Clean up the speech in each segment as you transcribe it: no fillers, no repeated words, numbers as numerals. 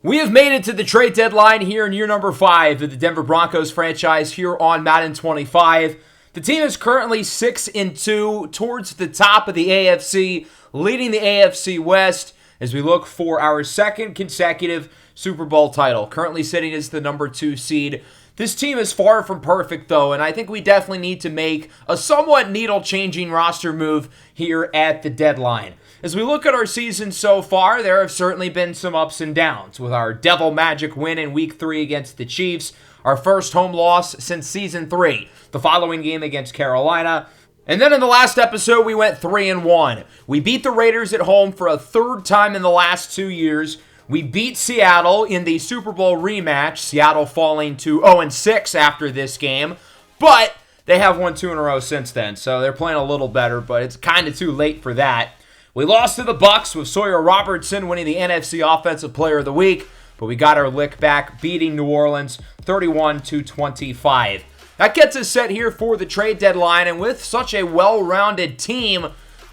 We have made it to the trade deadline here in year number 5 of the Denver Broncos franchise here on Madden 25. The team is currently 6-2 towards the top of the AFC, leading the AFC West as we look for our second consecutive Super Bowl title, currently sitting as the number 2 seed. This team is far from perfect, though, and I think we definitely need to make a somewhat needle-changing roster move here at the deadline. As we look at our season so far, there have certainly been some ups and downs, with our Devil Magic win in Week 3 against the Chiefs, our first home loss since Season 3, the following game against Carolina, and then in the last episode, we went 3-1. We beat the Raiders at home for a third time in the last 2 years. We beat Seattle in the Super Bowl rematch, Seattle falling to 0-6 after this game, but they have won 2 in a row since then, so they're playing a little better, but it's kind of too late for that. We lost to the Bucs with Sawyer Robertson winning the NFC Offensive Player of the Week, but we got our lick back, beating New Orleans 31-25. That gets us set here for the trade deadline, and with such a well-rounded team,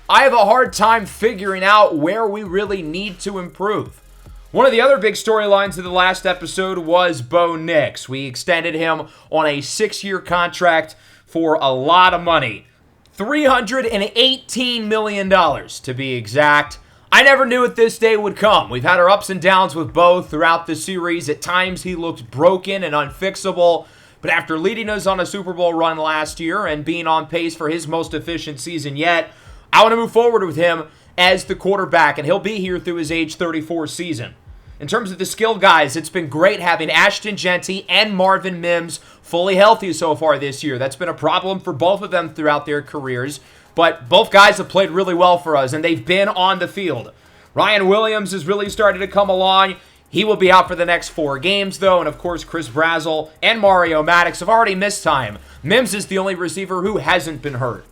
I have a hard time figuring out where we really need to improve. One of the other big storylines of the last episode was Bo Nix. We extended him on a 6-year contract for a lot of money. $318 million to be exact. I never knew that this day would come. We've had our ups and downs with Bo throughout the series. At times he looked broken and unfixable, but after leading us on a Super Bowl run last year and being on pace for his most efficient season yet, I want to move forward with him as the quarterback, and he'll be here through his age 34 season. In terms of the skilled guys, it's been great having Ashton Jeanty and Marvin Mims fully healthy so far this year. That's been a problem for both of them throughout their careers, but both guys have played really well for us, and they've been on the field. Ryan Williams has really started to come along. He will be out for the next 4 games, though, and of course, Chris Brazzell and Mario Maddox have already missed time. Mims is the only receiver who hasn't been hurt.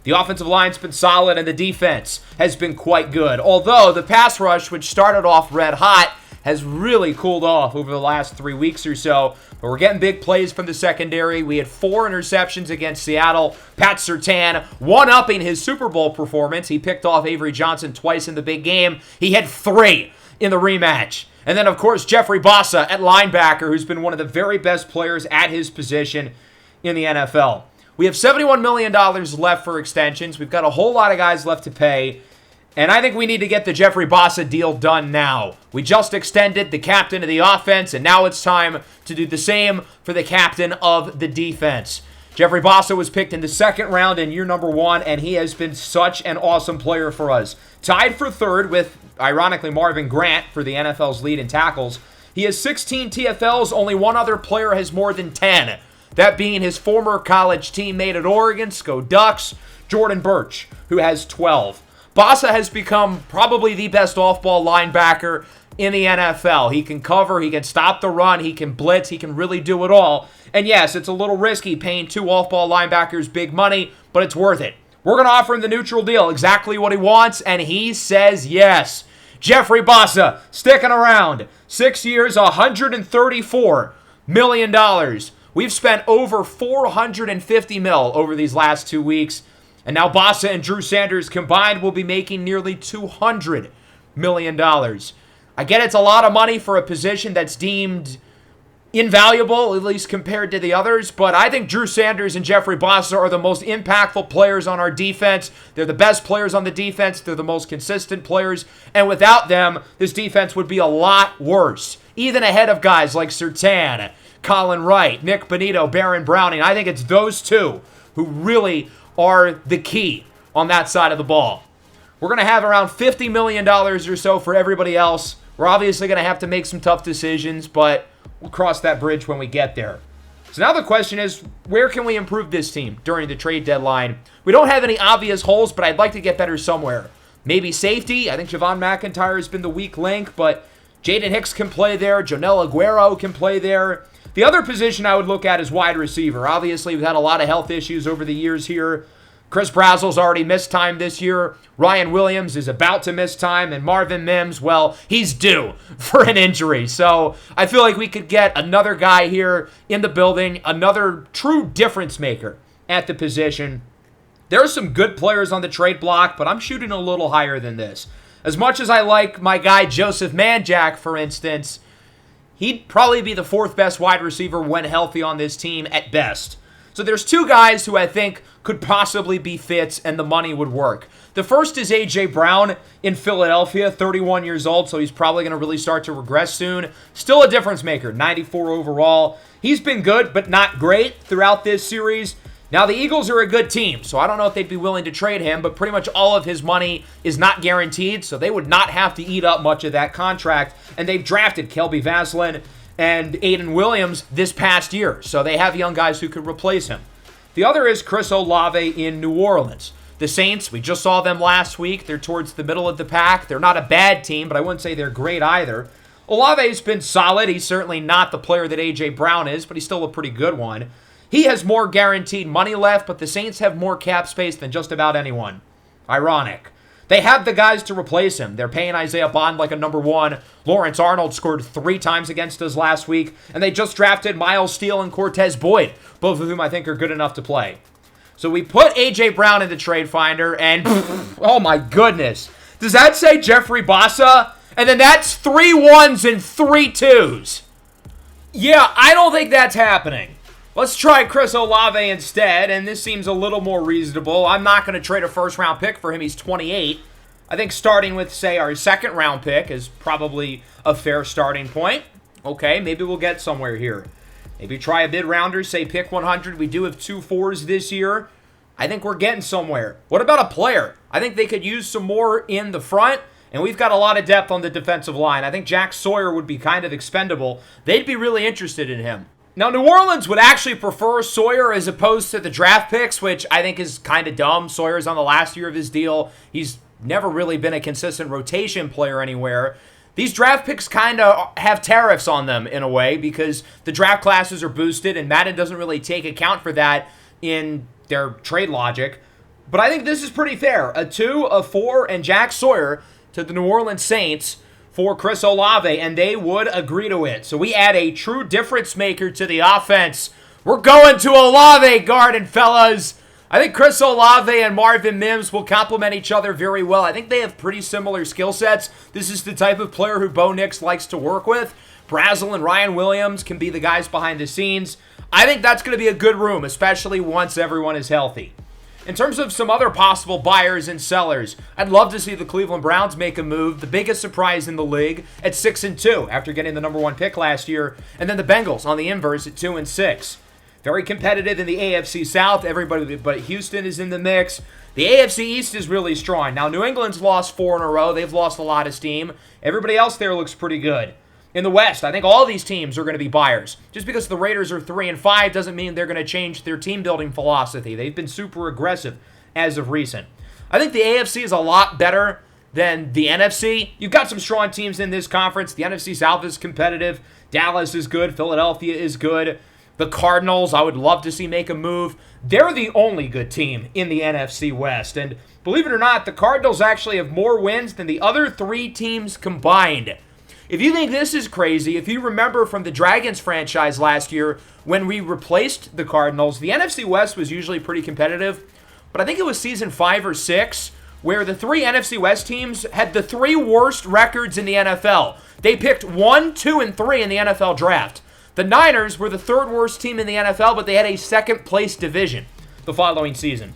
The offensive line's been solid, and the defense has been quite good, although the pass rush, which started off red hot, has really cooled off over the last 3 weeks or so. But we're getting big plays from the secondary. We had 4 interceptions against Seattle. Pat Surtain one-upping his Super Bowl performance. He picked off Avery Johnson twice in the big game. He had 3 in the rematch. And then, of course, Jeffrey Bossa at linebacker, who's been one of the very best players at his position in the NFL. We have $71 million left for extensions. We've got a whole lot of guys left to pay. And I think we need to get the Jeffrey Bossa deal done now. We just extended the captain of the offense, and now it's time to do the same for the captain of the defense. Jeffrey Bossa was picked in the 2nd round in year number 1, and he has been such an awesome player for us. Tied for 3rd with, ironically, Marvin Grant for the NFL's lead in tackles. He has 16 TFLs. Only one other player has more than 10. That being his former college teammate at Oregon, Sco Ducks, Jordan Birch, who has 12. Bossa has become probably the best off-ball linebacker in the NFL. He can cover, he can stop the run, he can blitz, he can really do it all. And yes, it's a little risky paying 2 off-ball linebackers big money, but it's worth it. We're going to offer him the neutral deal, exactly what he wants, and he says yes. Jeffrey Bossa, sticking around. 6 years, $134 million. We've spent over $450 million over these last 2 weeks. And now Bossa and Drew Sanders combined will be making nearly $200 million. I get it's a lot of money for a position that's deemed invaluable, at least compared to the others, but I think Drew Sanders and Jeffrey Bossa are the most impactful players on our defense. They're the best players on the defense. They're the most consistent players. And without them, this defense would be a lot worse, even ahead of guys like Surtain, Colin Wright, Nick Bonito, Baron Browning. I think it's those 2 who really are the key on that side of the ball. We're going to have around $50 million or so for everybody else. We're obviously going to have to make some tough decisions, but we'll cross that bridge when we get there. So now the question is, where can we improve this team during the trade deadline? We don't have any obvious holes, but I'd like to get better somewhere. Maybe safety. I think Javon McIntyre has been the weak link, but Jaden Hicks can play there. Jonel Aguero can play there. The other position I would look at is wide receiver. Obviously, we've had a lot of health issues over the years here. Chris Brazzell's already missed time this year. Ryan Williams is about to miss time. And Marvin Mims, well, he's due for an injury. So I feel like we could get another guy here in the building, another true difference maker at the position. There are some good players on the trade block, but I'm shooting a little higher than this. As much as I like my guy Joseph Manjack, for instance, he'd probably be the fourth best wide receiver when healthy on this team at best. So there's two guys who I think could possibly be fits and the money would work. The first is A.J. Brown in Philadelphia, 31 years old, so he's probably going to really start to regress soon. Still a difference maker, 94 overall. He's been good, but not great throughout this series. Now, the Eagles are a good team, so I don't know if they'd be willing to trade him, but pretty much all of his money is not guaranteed, so they would not have to eat up much of that contract. And they've drafted Kelby Vaslin and Aiden Williams this past year, so they have young guys who could replace him. The other is Chris Olave in New Orleans. The Saints, we just saw them last week. They're towards the middle of the pack. They're not a bad team, but I wouldn't say they're great either. Olave's been solid. He's certainly not the player that A.J. Brown is, but he's still a pretty good one. He has more guaranteed money left, but the Saints have more cap space than just about anyone. Ironic. They have the guys to replace him. They're paying Isaiah Bond like a number one. Lawrence Arnold scored 3 times against us last week, and they just drafted Miles Steele and Cortez Boyd, both of whom I think are good enough to play. So we put A.J. Brown into Trade Finder, and oh my goodness. Does that say Jeffrey Bassa? And then that's 3 1s and 3 2s. Yeah, I don't think that's happening. Let's try Chris Olave instead, and this seems a little more reasonable. I'm not going to trade a first-round pick for him. He's 28. I think starting with, say, our second-round pick is probably a fair starting point. Okay, maybe we'll get somewhere here. Maybe try a mid-rounder, say pick 100. We do have 2 4s this year. I think we're getting somewhere. What about a player? I think they could use some more in the front, and we've got a lot of depth on the defensive line. I think Jack Sawyer would be kind of expendable. They'd be really interested in him. Now, New Orleans would actually prefer Sawyer as opposed to the draft picks, which I think is kind of dumb. Sawyer's on the last year of his deal. He's never really been a consistent rotation player anywhere. These draft picks kind of have tariffs on them in a way because the draft classes are boosted, and Madden doesn't really take account for that in their trade logic. But I think this is pretty fair. A 2, a 4, and Jack Sawyer to the New Orleans Saints for Chris Olave, and they would agree to it. So we add a true difference maker to the offense. We're going to Olave Garden, fellas. I think Chris Olave and Marvin Mims will complement each other very well. I think they have pretty similar skill sets. This is the type of player who Bo Nix likes to work with. Brazel and Ryan Williams can be the guys behind the scenes. I think that's going to be a good room, especially once everyone is healthy. In terms of some other possible buyers and sellers, I'd love to see the Cleveland Browns make a move, the biggest surprise in the league, at 6-2 after getting the number 1 pick last year, and then the Bengals on the inverse at 2-6. Very competitive in the AFC South. Everybody but Houston is in the mix. The AFC East is really strong. Now, New England's lost 4 in a row. They've lost a lot of steam. Everybody else there looks pretty good. In the West, I think all these teams are going to be buyers. Just because the Raiders are 3-5 doesn't mean they're going to change their team-building philosophy. They've been super aggressive as of recent. I think the AFC is a lot better than the NFC. You've got some strong teams in this conference. The NFC South is competitive. Dallas is good. Philadelphia is good. The Cardinals, I would love to see make a move. They're the only good team in the NFC West. And believe it or not, the Cardinals actually have more wins than the other 3 teams combined. If you think this is crazy, if you remember from the Dragons franchise last year when we replaced the Cardinals, the NFC West was usually pretty competitive, but I think it was season 5 or 6 where the 3 NFC West teams had the 3 worst records in the NFL. They picked 1, 2, and 3 in the NFL draft. The Niners were the 3rd worst team in the NFL, but they had a 2nd place division the following season.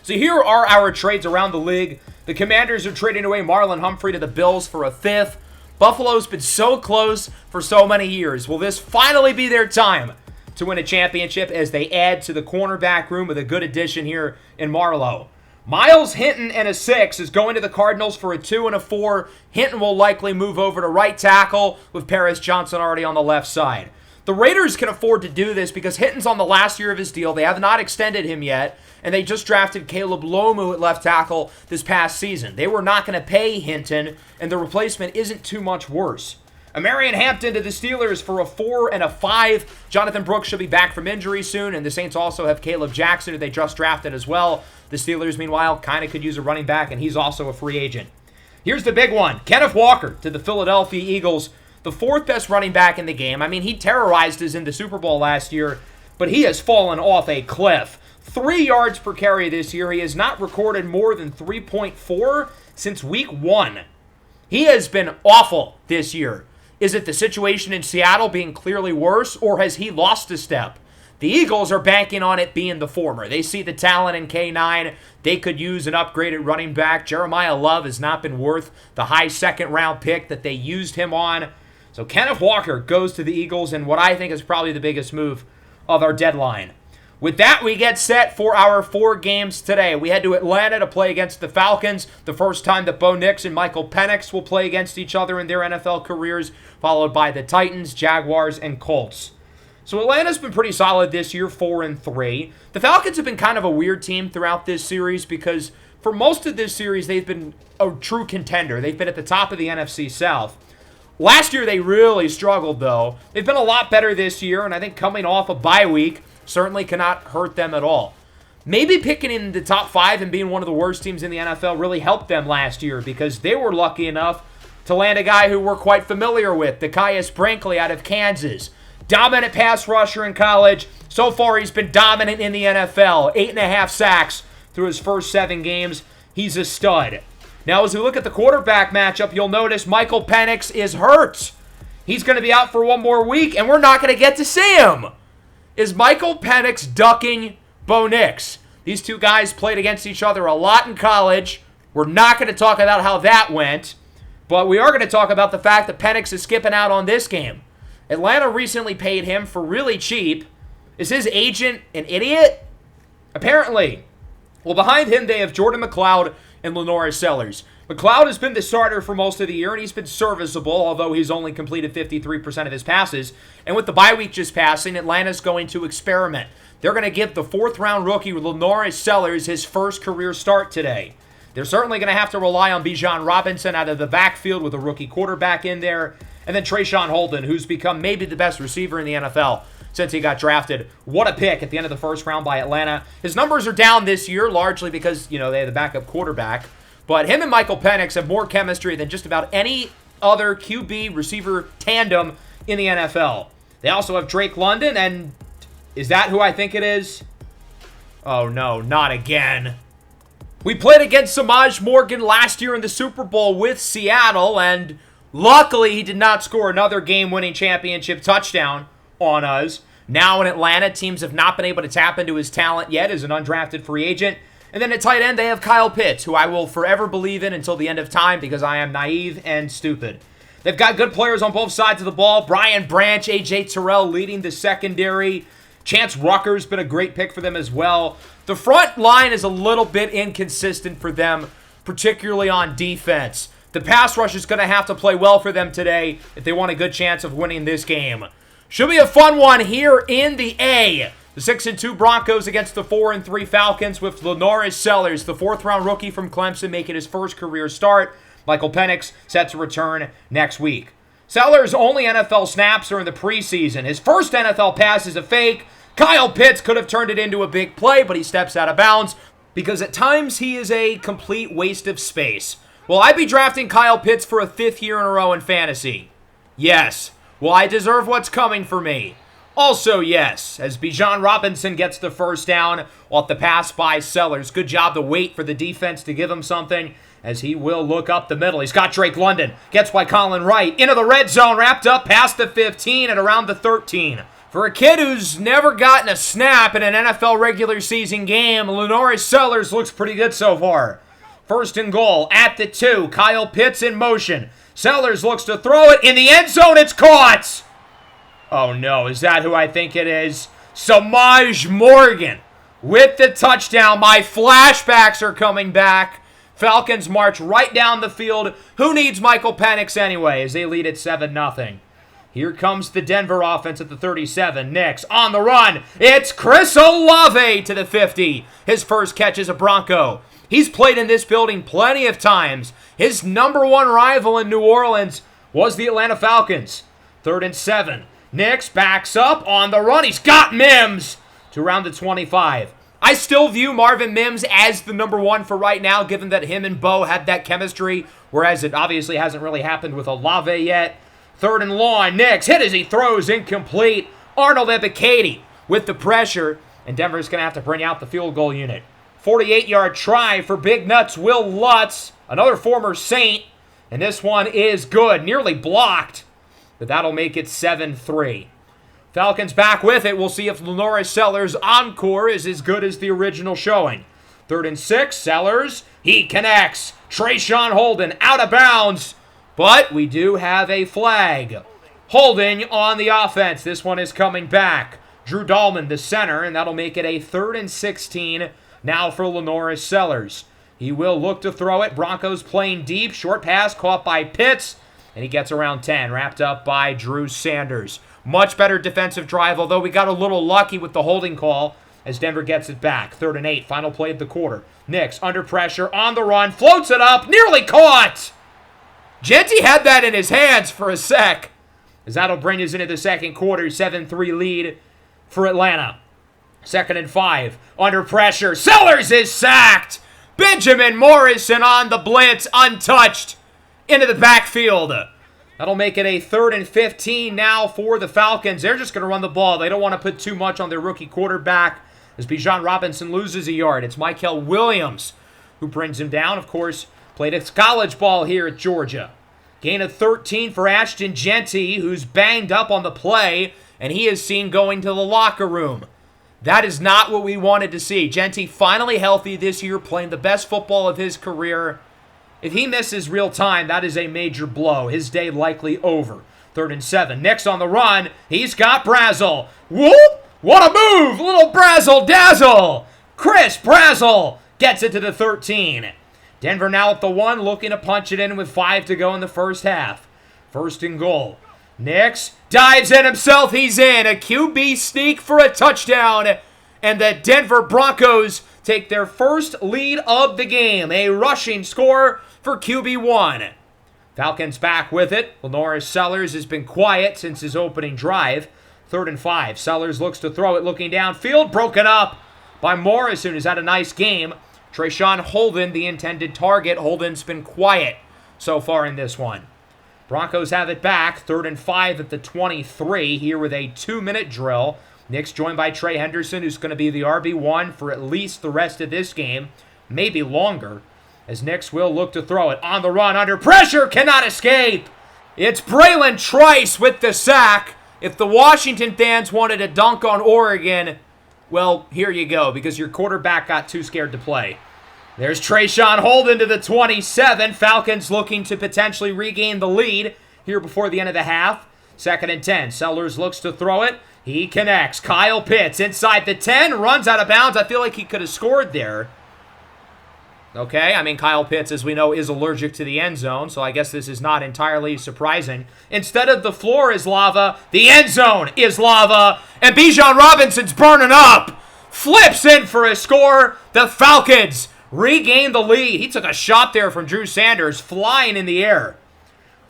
So here are our trades around the league. The Commanders are trading away Marlon Humphrey to the Bills for a 5th. Buffalo's been so close for so many years. Will this finally be their time to win a championship as they add to the cornerback room with a good addition here in Marlowe? Miles Hinton and a 6 is going to the Cardinals for a 2 and a 4. Hinton will likely move over to right tackle with Paris Johnson already on the left side. The Raiders can afford to do this because Hinton's on the last year of his deal. They have not extended him yet, and they just drafted Caleb Lomu at left tackle this past season. They were not going to pay Hinton, and the replacement isn't too much worse. Amarian Hampton to the Steelers for a 4 and a 5. Jonathan Brooks should be back from injury soon, and the Saints also have Caleb Jackson, who they just drafted as well. The Steelers, meanwhile, kind of could use a running back, and he's also a free agent. Here's the big one. Kenneth Walker to the Philadelphia Eagles, the 4th best running back in the game. I mean, he terrorized us in the Super Bowl last year, but he has fallen off a cliff. 3 yards per carry this year. He has not recorded more than 3.4 since week 1. He has been awful this year. Is it the situation in Seattle being clearly worse, or has he lost a step? The Eagles are banking on it being the former. They see the talent in K9. They could use an upgraded running back. Jeremiah Love has not been worth the high second-round pick that they used him on. So Kenneth Walker goes to the Eagles in what I think is probably the biggest move of our deadline. With that, we get set for our 4 games today. We head to Atlanta to play against the Falcons, the first time that Bo Nix and Michael Penix will play against each other in their NFL careers, followed by the Titans, Jaguars, and Colts. So Atlanta's been pretty solid this year, 4-3. The Falcons have been kind of a weird team throughout this series because for most of this series, they've been a true contender. They've been at the top of the NFC South. Last year, they really struggled, though. They've been a lot better this year, and I think coming off a bye week certainly cannot hurt them at all. Maybe picking in the top 5 and being one of the worst teams in the NFL really helped them last year because they were lucky enough to land a guy who we're quite familiar with, Nekias Brinkley out of Kansas. Dominant pass rusher in college. So far, he's been dominant in the NFL. 8.5 sacks through his first 7 games. He's a stud. Now, as we look at the quarterback matchup, you'll notice Michael Penix is hurt. He's going to be out for 1 more week, and we're not going to get to see him. Is Michael Penix ducking Bo Nix? These two guys played against each other a lot in college. We're not going to talk about how that went, but we are going to talk about the fact that Penix is skipping out on this game. Atlanta recently paid him for really cheap. Is his agent an idiot? Apparently. Well, behind him, they have Jordan McLeod and Lenore Sellers. McLeod has been the starter for most of the year, and he's been serviceable, although he's only completed 53% of his passes. And with the bye week just passing, Atlanta's going to experiment. They're going to give the 4th-round rookie Lenore Sellers his first career start today. They're certainly going to have to rely on Bijan Robinson out of the backfield with a rookie quarterback in there. And then Trayshawn Holden, who's become maybe the best receiver in the NFL since he got drafted. What a pick at the end of the first round by Atlanta. His numbers are down this year, largely because, they have the backup quarterback. But him and Michael Penix have more chemistry than just about any other QB receiver tandem in the NFL. They also have Drake London, and is that who I think it is? Oh, no, not again. We played against Samaj Morgan last year in the Super Bowl with Seattle, and luckily he did not score another game-winning championship touchdown on us. Now in Atlanta, teams have not been able to tap into his talent yet as an undrafted free agent. And then at tight end, they have Kyle Pitts, who I will forever believe in until the end of time because I am naive and stupid. They've got good players on both sides of the ball. Brian Branch, A.J. Terrell leading the secondary. Chance Rucker's been a great pick for them as well. The front line is a little bit inconsistent for them, particularly on defense. The pass rush is going to have to play well for them today if they want a good chance of winning this game. Should be a fun one here in the A. The 6-2 Broncos against the 4-3 Falcons with Lenore Sellers, the 4th-round rookie from Clemson, making his first career start. Michael Penix set to return next week. Sellers' only NFL snaps are in the preseason. His first NFL pass is a fake. Kyle Pitts could have turned it into a big play, but he steps out of bounds because at times he is a complete waste of space. Will I be drafting Kyle Pitts for a 5th year in a row in fantasy? Yes. Will I deserve what's coming for me? Also, yes, as Bijan Robinson gets the first down off the pass by Sellers. Good job to wait for the defense to give him something as he will look up the middle. He's got Drake London. Gets by Colin Wright. Into the red zone. Wrapped up past the 15 and around the 13. For a kid who's never gotten a snap in an NFL regular season game, Lenore Sellers looks pretty good so far. 1st and goal at the 2. Kyle Pitts in motion. Sellers looks to throw it in the end zone. It's caught! Oh no, is that who I think it is? Samaj Morgan with the touchdown. My flashbacks are coming back. Falcons march right down the field. Who needs Michael Penix anyway as they lead at 7-0? Here comes the Denver offense at the 37. Nix on the run. It's Chris Olave to the 50. His first catch as a Bronco. He's played in this building plenty of times. His number 1 rival in New Orleans was the Atlanta Falcons. 3rd and 7. Nix backs up on the run. He's got Mims to around the 25. I still view Marvin Mims as the number 1 for right now, given that him and Bo had that chemistry, whereas it obviously hasn't really happened with Olave yet. 3rd and long. Nix hit as he throws incomplete. Arnold Ebiketie with the pressure, and Denver's going to have to bring out the field goal unit. 48-yard try for Big Nuts Will Lutz, another former Saint, and this one is good. Nearly blocked but that'll make it 7-3. Falcons back with it. We'll see if Lenoris Sellers' encore is as good as the original showing. 3rd and 6, Sellers, he connects. Trayshawn Holden out of bounds, but we do have a flag. Holding on the offense. This one is coming back. Drew Dahlman, the center, and that'll make it a 3rd and 16 now for Lenoris Sellers. He will look to throw it. Broncos playing deep. Short pass caught by Pitts, and he gets around 10, wrapped up by Drew Sanders. Much better defensive drive, although we got a little lucky with the holding call as Denver gets it back. 3rd and 8, final play of the quarter. Nix under pressure, on the run, floats it up, nearly caught! Genty had that in his hands for a sec, as that'll bring us into the second quarter. 7-3 lead for Atlanta. 2nd and 5, under pressure. Sellers is sacked! Benjamin Morrison on the blitz, untouched, into the backfield. That'll make it a 3rd and 15 now for the Falcons. They're just going to run the ball. They don't want to put too much on their rookie quarterback as Bijan Robinson loses a yard. It's Mykel Williams who brings him down. Of course, played his college ball here at Georgia. Gain of 13 for Ashton Genty, who's banged up on the play, and he is seen going to the locker room. That is not what we wanted to see. Genty finally healthy this year, playing the best football of his career. If he misses real time, that is a major blow. His day likely over. 3rd and 7. Next on the run, he's got Brazzell. Whoop! What a move! Little Brazzell dazzle! Chris Brazzell gets it to the 13. Denver now at the 1, looking to punch it in with 5 to go in the first half. 1st and goal. Nix dives in himself. He's in. A QB sneak for a touchdown. And the Denver Broncos take their first lead of the game. A rushing score for QB1. Falcons back with it. Lenoris Sellers has been quiet since his opening drive. 3rd and 5. Sellers looks to throw it, looking downfield. Broken up by Morrison, who's had a nice game. Trayshawn Holden, the intended target. Holden's been quiet so far in this one. Broncos have it back. 3rd and 5 at the 23 here with a 2-minute drill. Nick's joined by Trey Henderson, who's going to be the RB1 for at least the rest of this game, maybe longer, as Nix will look to throw it. On the run, under pressure, cannot escape. It's Braylon Trice with the sack. If the Washington fans wanted to dunk on Oregon, well, here you go, because your quarterback got too scared to play. There's Trayshawn Holden to the 27. Falcons looking to potentially regain the lead here before the end of the half. 2nd and 10. Sellers looks to throw it. He connects. Kyle Pitts inside the 10. Runs out of bounds. I feel like he could have scored there. Okay, I mean, Kyle Pitts, as we know, is allergic to the end zone, so I guess this is not entirely surprising. Instead of the floor is lava, the end zone is lava, and Bijan Robinson's burning up. Flips in for a score. The Falcons regain the lead. He took a shot there from Drew Sanders, flying in the air.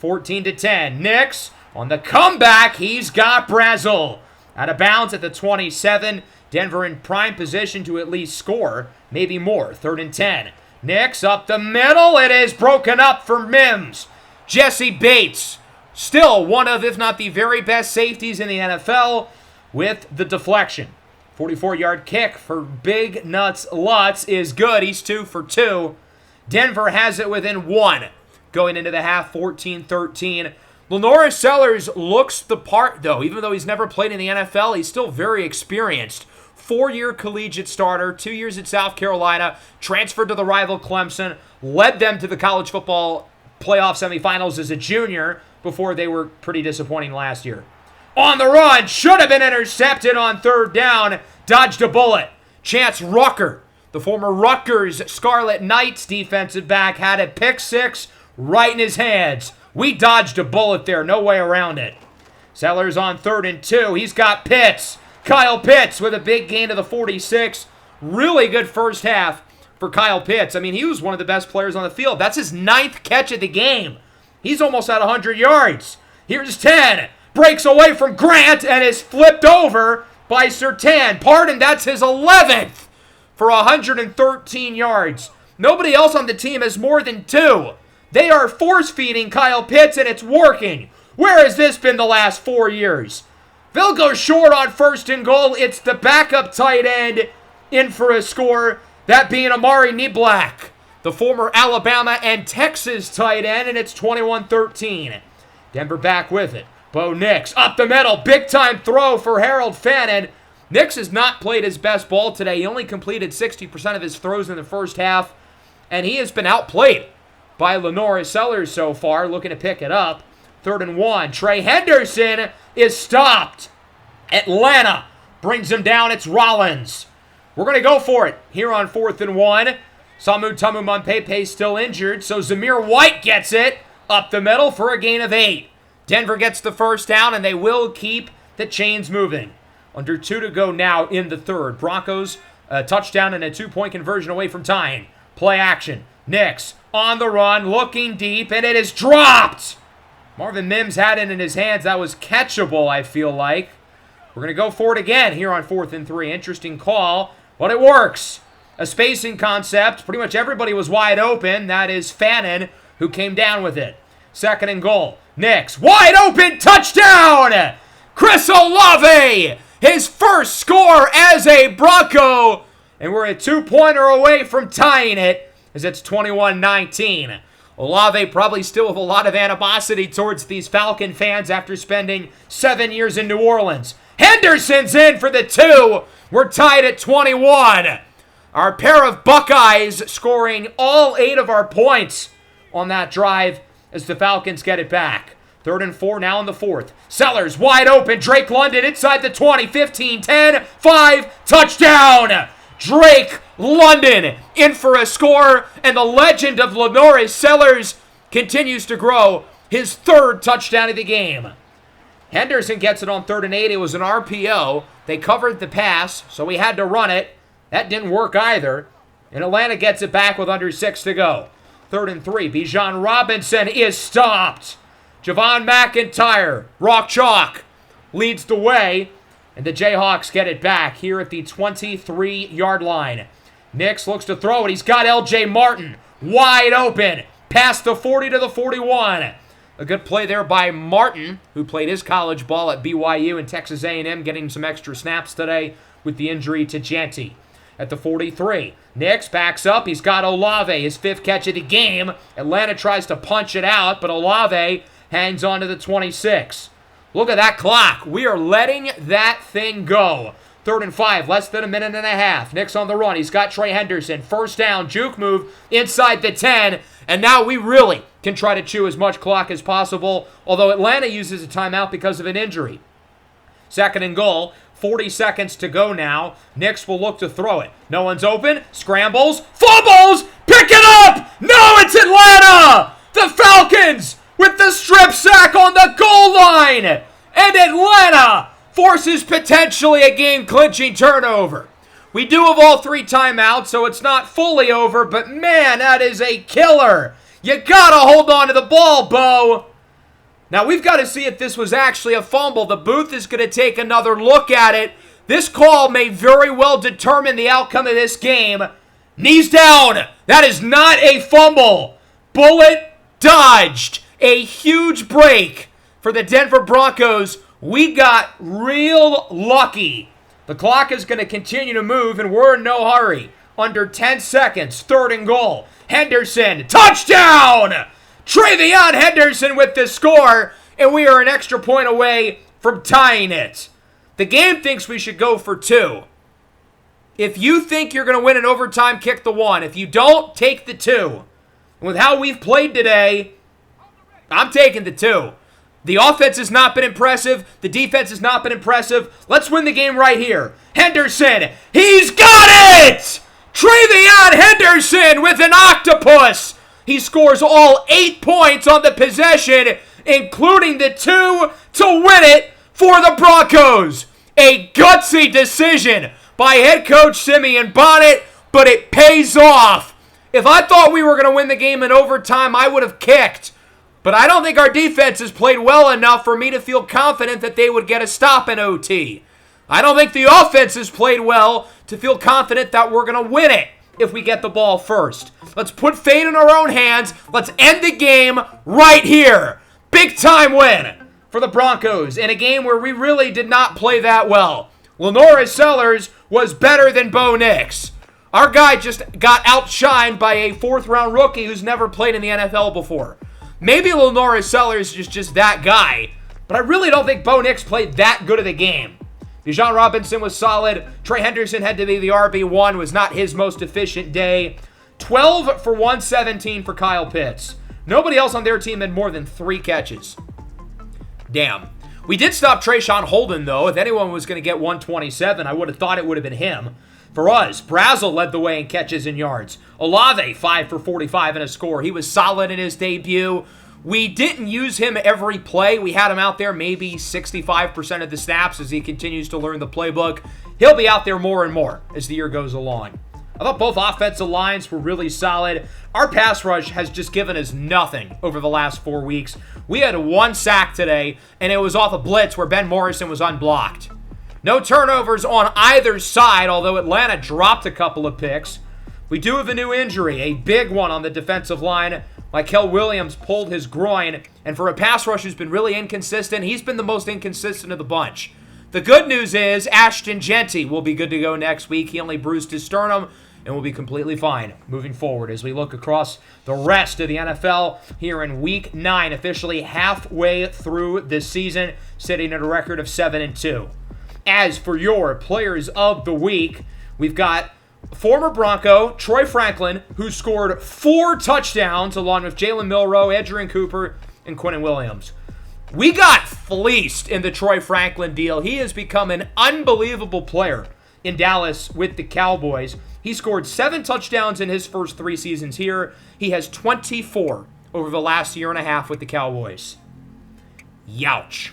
14-10. Nix on the comeback. He's got Brazzell. Out of bounds at the 27. Denver in prime position to at least score, maybe more. 3rd and 10. Nix up the middle. It is broken up for Mims. Jesse Bates, still one of, if not the very best safeties in the NFL, with the deflection. 44-yard kick for Big Nuts Lutz is good. He's 2 for 2. Denver has it within 1 going into the half, 14-13. Lenoris Sellers looks the part, though. Even though he's never played in the NFL, he's still very experienced. 4-year collegiate starter, 2 years at South Carolina, transferred to the rival Clemson, led them to the college football playoff semifinals as a junior before they were pretty disappointing last year. On the run, should have been intercepted on 3rd down, dodged a bullet. Chance Rucker, the former Rutgers Scarlet Knights defensive back, had a pick 6 right in his hands. We dodged a bullet there, no way around it. Sellers on 3rd and 2, he's got Pitts. Kyle Pitts with a big gain to the 46. Really good first half for Kyle Pitts. I mean, he was one of the best players on the field. That's his 9th catch of the game. He's almost at 100 yards. Here's 10. Breaks away from Grant and is flipped over by Surtain. Pardon, that's his 11th for 113 yards. Nobody else on the team has more than 2. They are force-feeding Kyle Pitts, and it's working. Where has this been the last 4 years? They'll go short on 1st and goal. It's the backup tight end in for a score, that being Amari Niblack, the former Alabama and Texas tight end, and it's 21-13. Denver back with it. Bo Nix up the middle. Big time throw for Harold Fannin. Nix has not played his best ball today. He only completed 60% of his throws in the first half. And he has been outplayed by Lenore Sellers so far. Looking to pick it up. 3rd and 1. Trey Henderson is stopped. Atlanta brings him down. It's Rollins. We're going to go for it here on 4th and 1. Samu Tamu Monpepe still injured, so Zamir White gets it up the middle for a gain of 8. Denver gets the first down, and they will keep the chains moving. Under 2 to go now in the 3rd. Broncos a touchdown and a 2-point conversion away from tying. Play action. Nix on the run, looking deep, and it is dropped. Marvin Mims had it in his hands. That was catchable, I feel like. We're going to go for it again here on 4th and 3. Interesting call, but it works. A spacing concept. Pretty much everybody was wide open. That is Fannin who came down with it. 2nd and goal. Nix, wide open, touchdown! Chris Olave, his first score as a Bronco. And we're a 2-pointer away from tying it as it's 21-19. Olave probably still with a lot of animosity towards these Falcon fans after spending 7 years in New Orleans. Henderson's in for the 2. We're tied at 21. Our pair of Buckeyes scoring all 8 of our points on that drive as the Falcons get it back. 3rd and 4 now in the 4th. Sellers wide open. Drake London inside the 20. 15, 10, 5. Touchdown! Drake London in for a score. And the legend of Lenore Sellers continues to grow. His 3rd touchdown of the game. Henderson gets it on 3rd and 8. It was an RPO. They covered the pass, so we had to run it. That didn't work either. And Atlanta gets it back with under 6 to go. 3rd and 3. Bijan Robinson is stopped. Javon McIntyre, Rock Chalk, leads the way. And the Jayhawks get it back here at the 23-yard line. Nix looks to throw it. He's got L.J. Martin wide open. Past the 40 to the 41. A good play there by Martin, who played his college ball at BYU and Texas A&M, getting some extra snaps today with the injury to Janty. At the 43, Nix backs up. He's got Olave, his 5th catch of the game. Atlanta tries to punch it out, but Olave hangs on to the 26. Look at that clock. We are letting that thing go. 3rd and 5, less than a minute and a half. Nix on the run. He's got Trey Henderson. First down, juke move inside the 10. And now we really can try to chew as much clock as possible, although Atlanta uses a timeout because of an injury. 2nd and goal. 40 seconds to go now. Nix will look to throw it. No one's open. Scrambles. Fumbles. Pick it up. No, it's Atlanta. The Falcons with the strip sack on the goal line. And Atlanta forces potentially a game-clinching turnover. We do have all 3 timeouts, so it's not fully over, but man, that is a killer. You gotta hold on to the ball, Bo. Now, we've got to see if this was actually a fumble. The booth is going to take another look at it. This call may very well determine the outcome of this game. Knees down. That is not a fumble. Bullet dodged. A huge break for the Denver Broncos. We got real lucky. The clock is going to continue to move, and we're in no hurry. Under 10 seconds, 3rd and goal. Henderson, touchdown! Travion Henderson with the score, and we are an extra point away from tying it. The game thinks we should go for 2. If you think you're going to win in overtime, kick the 1. If you don't, take the 2. And with how we've played today, I'm taking the 2. The offense has not been impressive. The defense has not been impressive. Let's win the game right here. Henderson, he's got it! Travion Henderson with an octopus. He scores all 8 points on the possession, including the 2 to win it for the Broncos. A gutsy decision by head coach Simeon Bonnet, but it pays off. If I thought we were going to win the game in overtime, I would have kicked. But I don't think our defense has played well enough for me to feel confident that they would get a stop in OT. I don't think the offense has played well to feel confident that we're going to win it if we get the ball first. Let's put fate in our own hands. Let's end the game right here. Big time win for the Broncos in a game where we really did not play that well. Lenore Sellers was better than Bo Nix. Our guy just got outshined by a 4th-round rookie who's never played in the NFL before. Maybe Lenore Sellers is just that guy, but I really don't think Bo Nix played that good of the game. Bijan Robinson was solid. Trey Henderson had to be the RB1, was not his most efficient day. 12 for 117 for Kyle Pitts. Nobody else on their team had more than 3 catches. Damn. We did stop Trayshawn Holden, though. If anyone was going to get 127, I would have thought it would have been him. For us, Brazel led the way in catches and yards. Olave, 5 for 45 and a score. He was solid in his debut. We didn't use him every play. We had him out there maybe 65% of the snaps as he continues to learn the playbook. He'll be out there more and more as the year goes along. I thought both offensive lines were really solid. Our pass rush has just given us nothing over the last 4 weeks. We had 1 sack today, and it was off a blitz where Ben Morrison was unblocked. No turnovers on either side, although Atlanta dropped a couple of picks. We do have a new injury, a big one on the defensive line. Mykel Williams pulled his groin, and for a pass rush who's been really inconsistent, he's been the most inconsistent of the bunch. The good news is Ashton Genty will be good to go next week. He only bruised his sternum and will be completely fine moving forward as we look across the rest of the NFL here in Week 9, officially halfway through this season, sitting at a record of 7-2. As for your players of the week, we've got former Bronco Troy Franklin, who scored 4 touchdowns along with Jalen Milroe, Edgerrin Cooper, and Quinnen Williams. We got fleeced in the Troy Franklin deal. He has become an unbelievable player in Dallas with the Cowboys. He scored 7 touchdowns in his first 3 seasons here. He has 24 over the last year and a half with the Cowboys. Youch.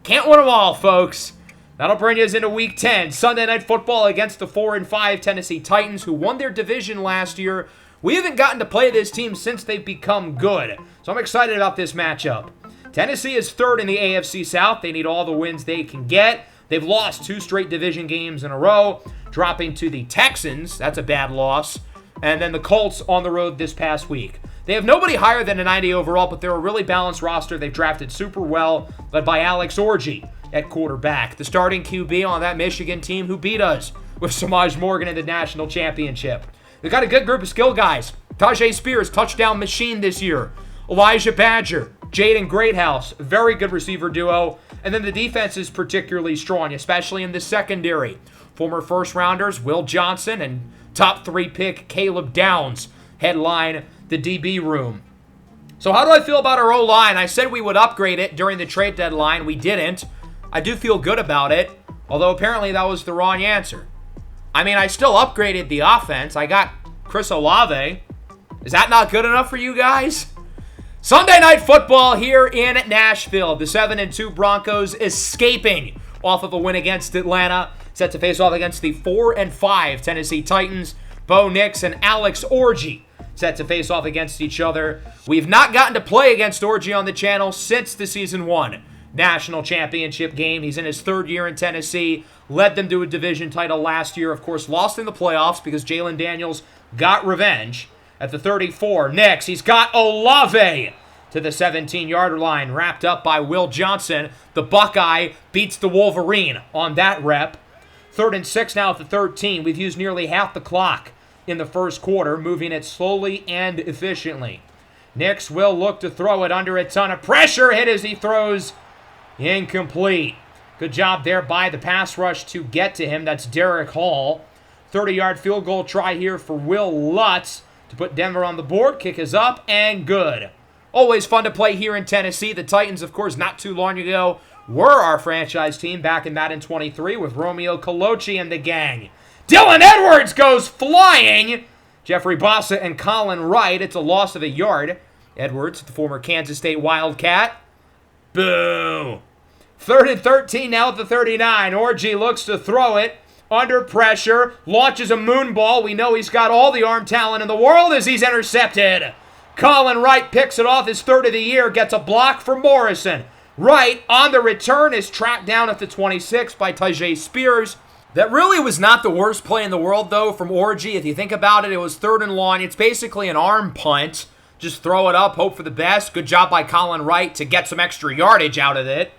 Can't win them all, folks. That'll bring us into Week 10. Sunday Night Football against the 4-5 Tennessee Titans, who won their division last year. We haven't gotten to play this team since they've become good, so I'm excited about this matchup. Tennessee is 3rd in the AFC South. They need all the wins they can get. They've lost 2 straight division games in a row, dropping to the Texans. That's a bad loss. And then the Colts on the road this past week. They have nobody higher than a 90 overall, but they're a really balanced roster. They've drafted super well, led by Alex Orji at quarterback, the starting QB on that Michigan team who beat us with Samaj Morgan in the national championship. They've got a good group of skill guys. Tajay Spears, touchdown machine this year. Elijah Badger, Jaden Greathouse, very good receiver duo. And then the defense is particularly strong, especially in the secondary. Former first-rounders Will Johnson and top 3 pick Caleb Downs headline the DB room. So how do I feel about our O-line? I said we would upgrade it during the trade deadline. We didn't. I do feel good about it, although apparently that was the wrong answer. I mean, I still upgraded the offense. I got Chris Olave. Is that not good enough for you guys? Sunday Night Football here in Nashville. The 7-2 Broncos escaping off of a win against Atlanta. Set to face off against the 4-5 Tennessee Titans. Bo Nix and Alex Orji set to face off against each other. We've not gotten to play against Orji on the channel since the Season 1 national championship game. He's in his 3rd year in Tennessee. Led them to a division title last year. Of course, lost in the playoffs because Jalen Daniels got revenge. At the 34, Nix, he's got Olave to the 17-yard line, wrapped up by Will Johnson. The Buckeye beats the Wolverine on that rep. 3rd and 6 now at the 13. We've used nearly half the clock in the first quarter, moving it slowly and efficiently. Nix will look to throw it under a ton of pressure. Hit as he throws. Incomplete. Good job there by the pass rush to get to him. That's Derek Hall. 30-yard field goal try here for Will Lutz to put Denver on the board. Kick is up and good. Always fun to play here in Tennessee. The Titans, of course, not too long ago, were our franchise team back in Madden 23 with Romeo Coloci and the gang. Dylan Edwards goes flying. Jeffrey Bossa and Colin Wright. It's a loss of a yard. Edwards, the former Kansas State Wildcat. Boo. 3rd and 13 now at the 39. Orji looks to throw it. Under pressure. Launches a moon ball. We know he's got all the arm talent in the world as he's intercepted. Colin Wright picks it off, his 3rd of the year. Gets a block from Morrison. Wright on the return is tracked down at the 26 by Tajay Spears. That really was not the worst play in the world, though, from Orji. If you think about it, it was 3rd and long. It's basically an arm punt. Just throw it up, hope for the best. Good job by Colin Wright to get some extra yardage out of it.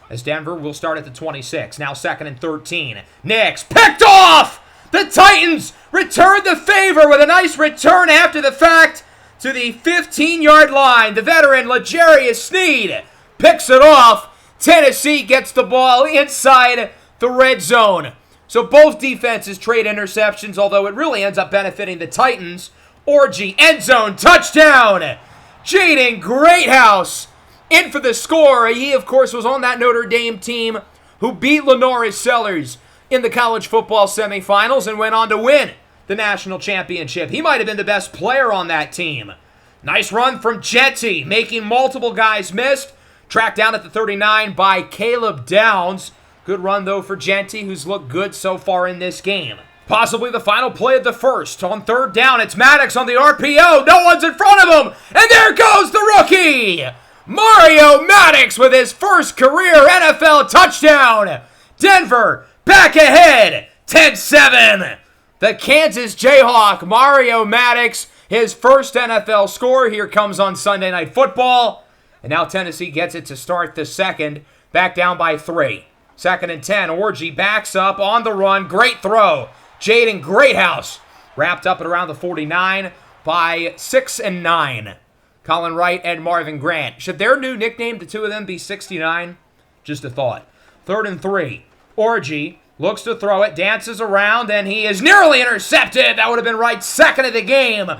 As Denver will start at the 26. Now 2nd and 13. Nix picked off! The Titans return the favor with a nice return after the fact to the 15-yard line. The veteran, L'Jarius Sneed, picks it off. Tennessee gets the ball inside the red zone. So both defenses trade interceptions, although it really ends up benefiting the Titans. Orji, end zone, touchdown! Jaden Greathouse in for the score. He, of course, was on that Notre Dame team who beat Lenoris Sellers in the college football semifinals and went on to win the national championship. He might have been the best player on that team. Nice run from Jetty, making multiple guys missed. Tracked down at the 39 by Caleb Downs. Good run, though, for Genty, who's looked good so far in this game. Possibly the final play of the first. On third down, it's Maddox on the RPO. No one's in front of him. And there goes the rookie. Mario Maddox with his first career NFL touchdown. Denver back ahead, 10-7. The Kansas Jayhawk, Mario Maddox, his first NFL score. Here comes on Sunday Night Football. And now Tennessee gets it to start the second. Back down by 3. 2nd and 10. Orji backs up on the run. Great throw. Jaden Greathouse wrapped up at around the 49 by 6 and 9. Colin Wright and Marvin Grant. Should their new nickname, the two of them, be 69? Just a thought. 3rd and 3. Orji looks to throw it, dances around, and he is nearly intercepted. That would have been Wright's second of the game.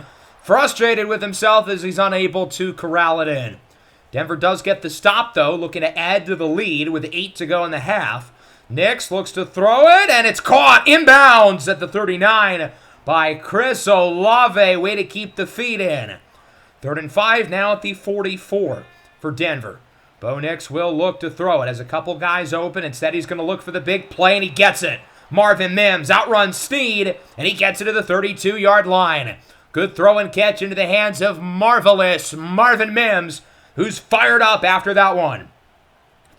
Frustrated with himself as he's unable to corral it in. Denver does get the stop, though, looking to add to the lead with 8 to go in the half. Nix looks to throw it, and it's caught inbounds at the 39 by Chris Olave. Way to keep the feet in. 3rd and 5 now at the 44 for Denver. Bo Nix will look to throw it. Has a couple guys open. Instead, he's going to look for the big play, and he gets it. Marvin Mims outruns Snead, and he gets it to the 32-yard line. Good throw and catch into the hands of marvelous Marvin Mims, who's fired up after that one.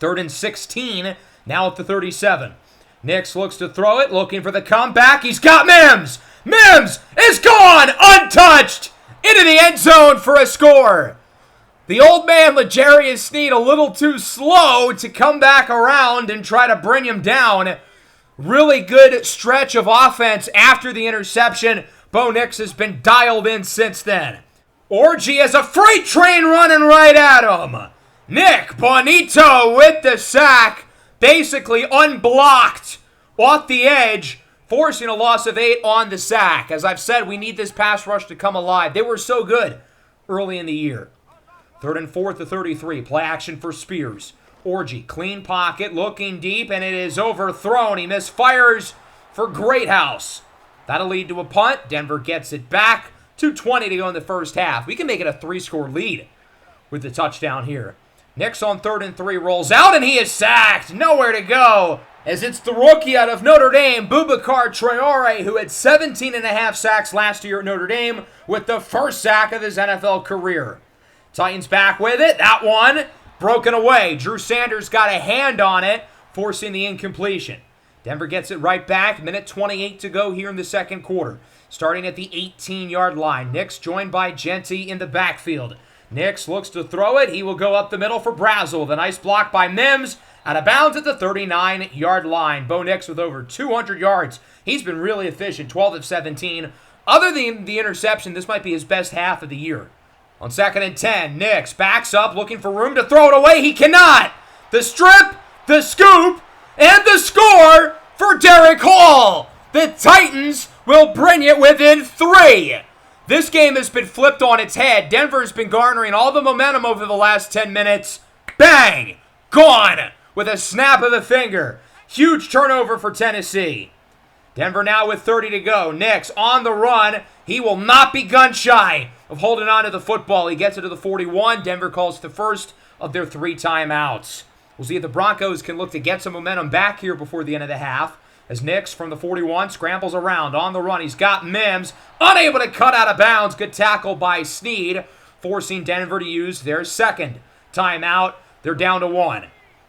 3rd and 16, now at the 37. Nix looks to throw it, looking for the comeback. He's got Mims! Mims is gone, untouched, into the end zone for a score. The old man, L'Jarius Sneed, a little too slow to come back around and try to bring him down. Really good stretch of offense after the interception. Bo Nix has been dialed in since then. Orji has a freight train running right at him. Nick Bonito with the sack, basically unblocked off the edge, forcing a loss of 8 on the sack. As I've said, we need this pass rush to come alive. They were so good early in the year. 3rd and 4 to 33. Play action for Spears. Orji, clean pocket, looking deep, and it is overthrown. He misfires for Greathouse. That'll lead to a punt. Denver gets it back. 2:20 to go in the first half. We can make it a 3-score lead with the touchdown here. Nix on 3rd and 3 rolls out, and he is sacked. Nowhere to go, as it's the rookie out of Notre Dame, Boubacar Traore, who had 17.5 sacks last year at Notre Dame with the first sack of his NFL career. Titans back with it. That one broken away. Drew Sanders got a hand on it, forcing the incompletion. Denver gets it right back. Minute 28 to go here in the second quarter. Starting at the 18-yard line. Nix joined by Genty in the backfield. Nix looks to throw it. He will go up the middle for Brazel. The nice block by Mims. Out of bounds at the 39-yard line. Bo Nix with over 200 yards. He's been really efficient, 12 of 17. Other than the interception, this might be his best half of the year. On 2nd and 10, Nix backs up, looking for room to throw it away. He cannot. The strip, the scoop, and the score for Derek Hall. The Titans will bring it within 3. This game has been flipped on its head. Denver's been garnering all the momentum over the last 10 minutes. Bang! Gone with a snap of the finger. Huge turnover for Tennessee. Denver now with 30 to go. Nix on the run. He will not be gun shy of holding on to the football. He gets it to the 41. Denver calls the first of their 3 timeouts. We'll see if the Broncos can look to get some momentum back here before the end of the half. As Nix from the 41 scrambles around on the run. He's got Mims. Unable to cut out of bounds. Good tackle by Snead, forcing Denver to use their second timeout. They're down to 1.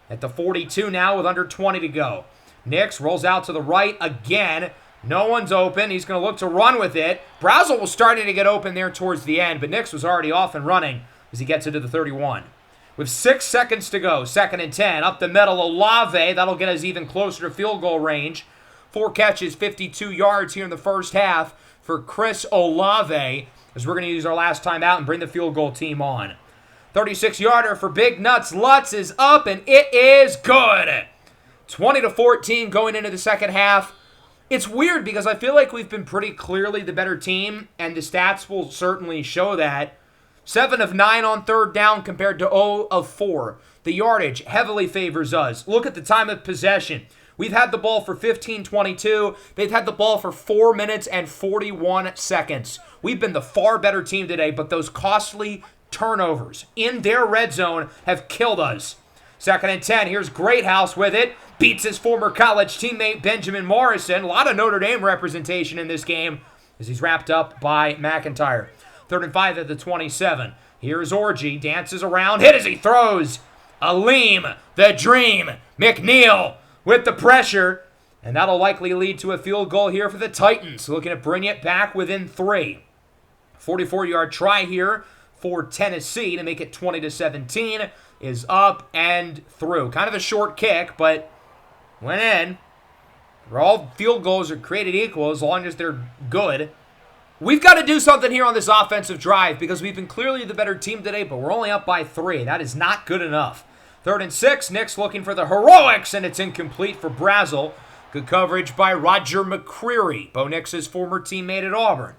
At the 42 now with under 20 to go. Nix rolls out to the right again. No one's open. He's going to look to run with it. Brazel was starting to get open there towards the end, but Nix was already off and running as he gets into the 31. With 6 seconds to go, 2nd and 10. Up the middle, Olave. That'll get us even closer to field goal range. 4 catches, 52 yards here in the first half for Chris Olave, as we're going to use our last time out and bring the field goal team on. 36-yarder for Big Nuts Lutz is up, and it is good. 20-14 going into the second half. It's weird because I feel like we've been pretty clearly the better team, and the stats will certainly show that. 7 of 9 on third down compared to 0 of 4. The yardage heavily favors us. Look at the time of possession. We've had the ball for 15-22. They've had the ball for 4 minutes and 41 seconds. We've been the far better team today, but those costly turnovers in their red zone have killed us. 2nd and 10. Here's Greathouse with it. Beats his former college teammate Benjamin Morrison. A lot of Notre Dame representation in this game as he's wrapped up by McIntyre. 3rd and 5 at the 27. Here's Orji. Dances around. Hit as he throws. Aleem, the dream. McNeil with the pressure. And that'll likely lead to a field goal here for the Titans. Looking to bring it back within 3. 44-yard try here for Tennessee to make it 20-17 is up and through. Kind of a short kick, but went in. All field goals are created equal as long as they're good. We've got to do something here on this offensive drive because we've been clearly the better team today, but we're only up by 3. That is not good enough. 3rd and 6. Nick's looking for the heroics, and it's incomplete for Brazel. Good coverage by Roger McCreary, Bo Nix's former teammate at Auburn.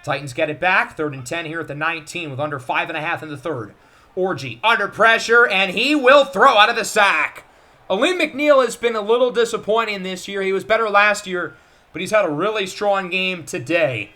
Titans get it back. 3rd and 10 here at the 19 with under 5.5 in the third. Orji under pressure, and he will throw out of the sack. Aleem McNeil has been a little disappointing this year. He was better last year, but he's had a really strong game today.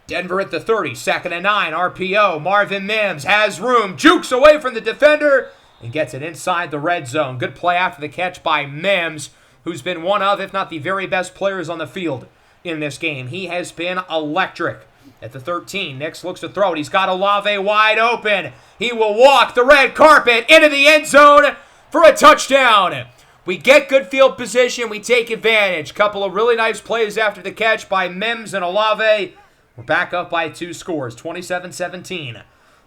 Denver at the 30, 2nd and 9, RPO. Marvin Mims has room, jukes away from the defender, and gets it inside the red zone. Good play after the catch by Mims, who's been one of, if not the very best players on the field in this game. He has been electric. At the 13, Nix looks to throw it. He's got Olave wide open. He will walk the red carpet into the end zone for a touchdown. We get good field position. We take advantage. Couple of really nice plays after the catch by Mims and Olave. We're back up by 2 scores, 27-17.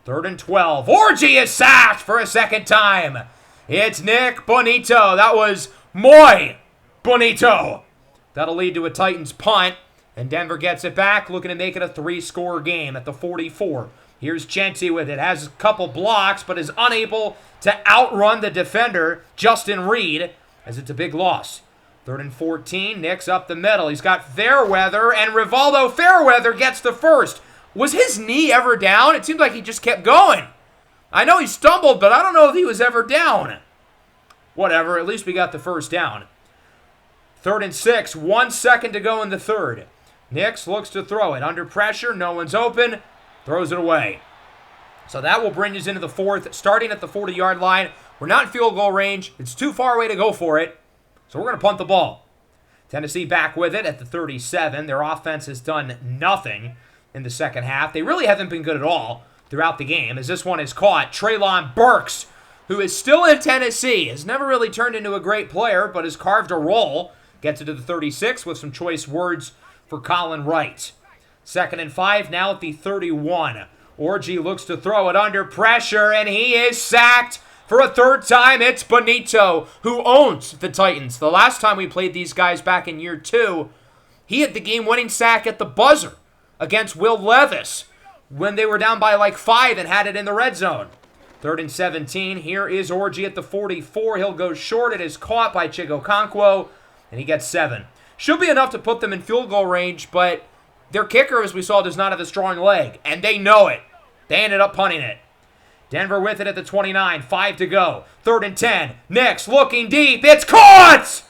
3rd and 12. Orji is sacked for a second time. It's Nick Bonito. That was Muy Bonito. That'll lead to a Titans punt. And Denver gets it back, looking to make it a 3-score game at the 44. Here's Genty with it. Has a couple blocks, but is unable to outrun the defender, Justin Reed, as it's a big loss. 3rd and 14. Nick's up the middle. He's got Fairweather, and Rivaldo Fairweather gets the first. Was his knee ever down? It seemed like he just kept going. I know he stumbled, but I don't know if he was ever down. Whatever, at least we got the first down. 3rd and 6. 1 second to go in the third. Nix looks to throw it. Under pressure, no one's open. Throws it away. So that will bring us into the 4th, starting at the 40-yard line. We're not in field goal range. It's too far away to go for it. So we're going to punt the ball. Tennessee back with it at the 37. Their offense has done nothing in the second half. They really haven't been good at all throughout the game, as this one is caught. Treylon Burks, who is still in Tennessee, has never really turned into a great player, but has carved a role. Gets it to the 36 with some choice words for Colin Wright. 2nd and 5 now at the 31. Orji looks to throw it under pressure, and he is sacked for a 3rd time. It's Bonito, who owns the Titans. The last time we played these guys back in year 2, he had the game-winning sack at the buzzer against Will Levis when they were down by like 5 and had it in the red zone. 3rd and 17. Here is Orji at the 44. He'll go short. It is caught by Chigokonkwo, and he gets 7. Should be enough to put them in field goal range, but their kicker, as we saw, does not have a strong leg, and they know it. They ended up punting it. Denver with it at the 29, 5 to go. 3rd and 10. Nix looking deep. It's caught!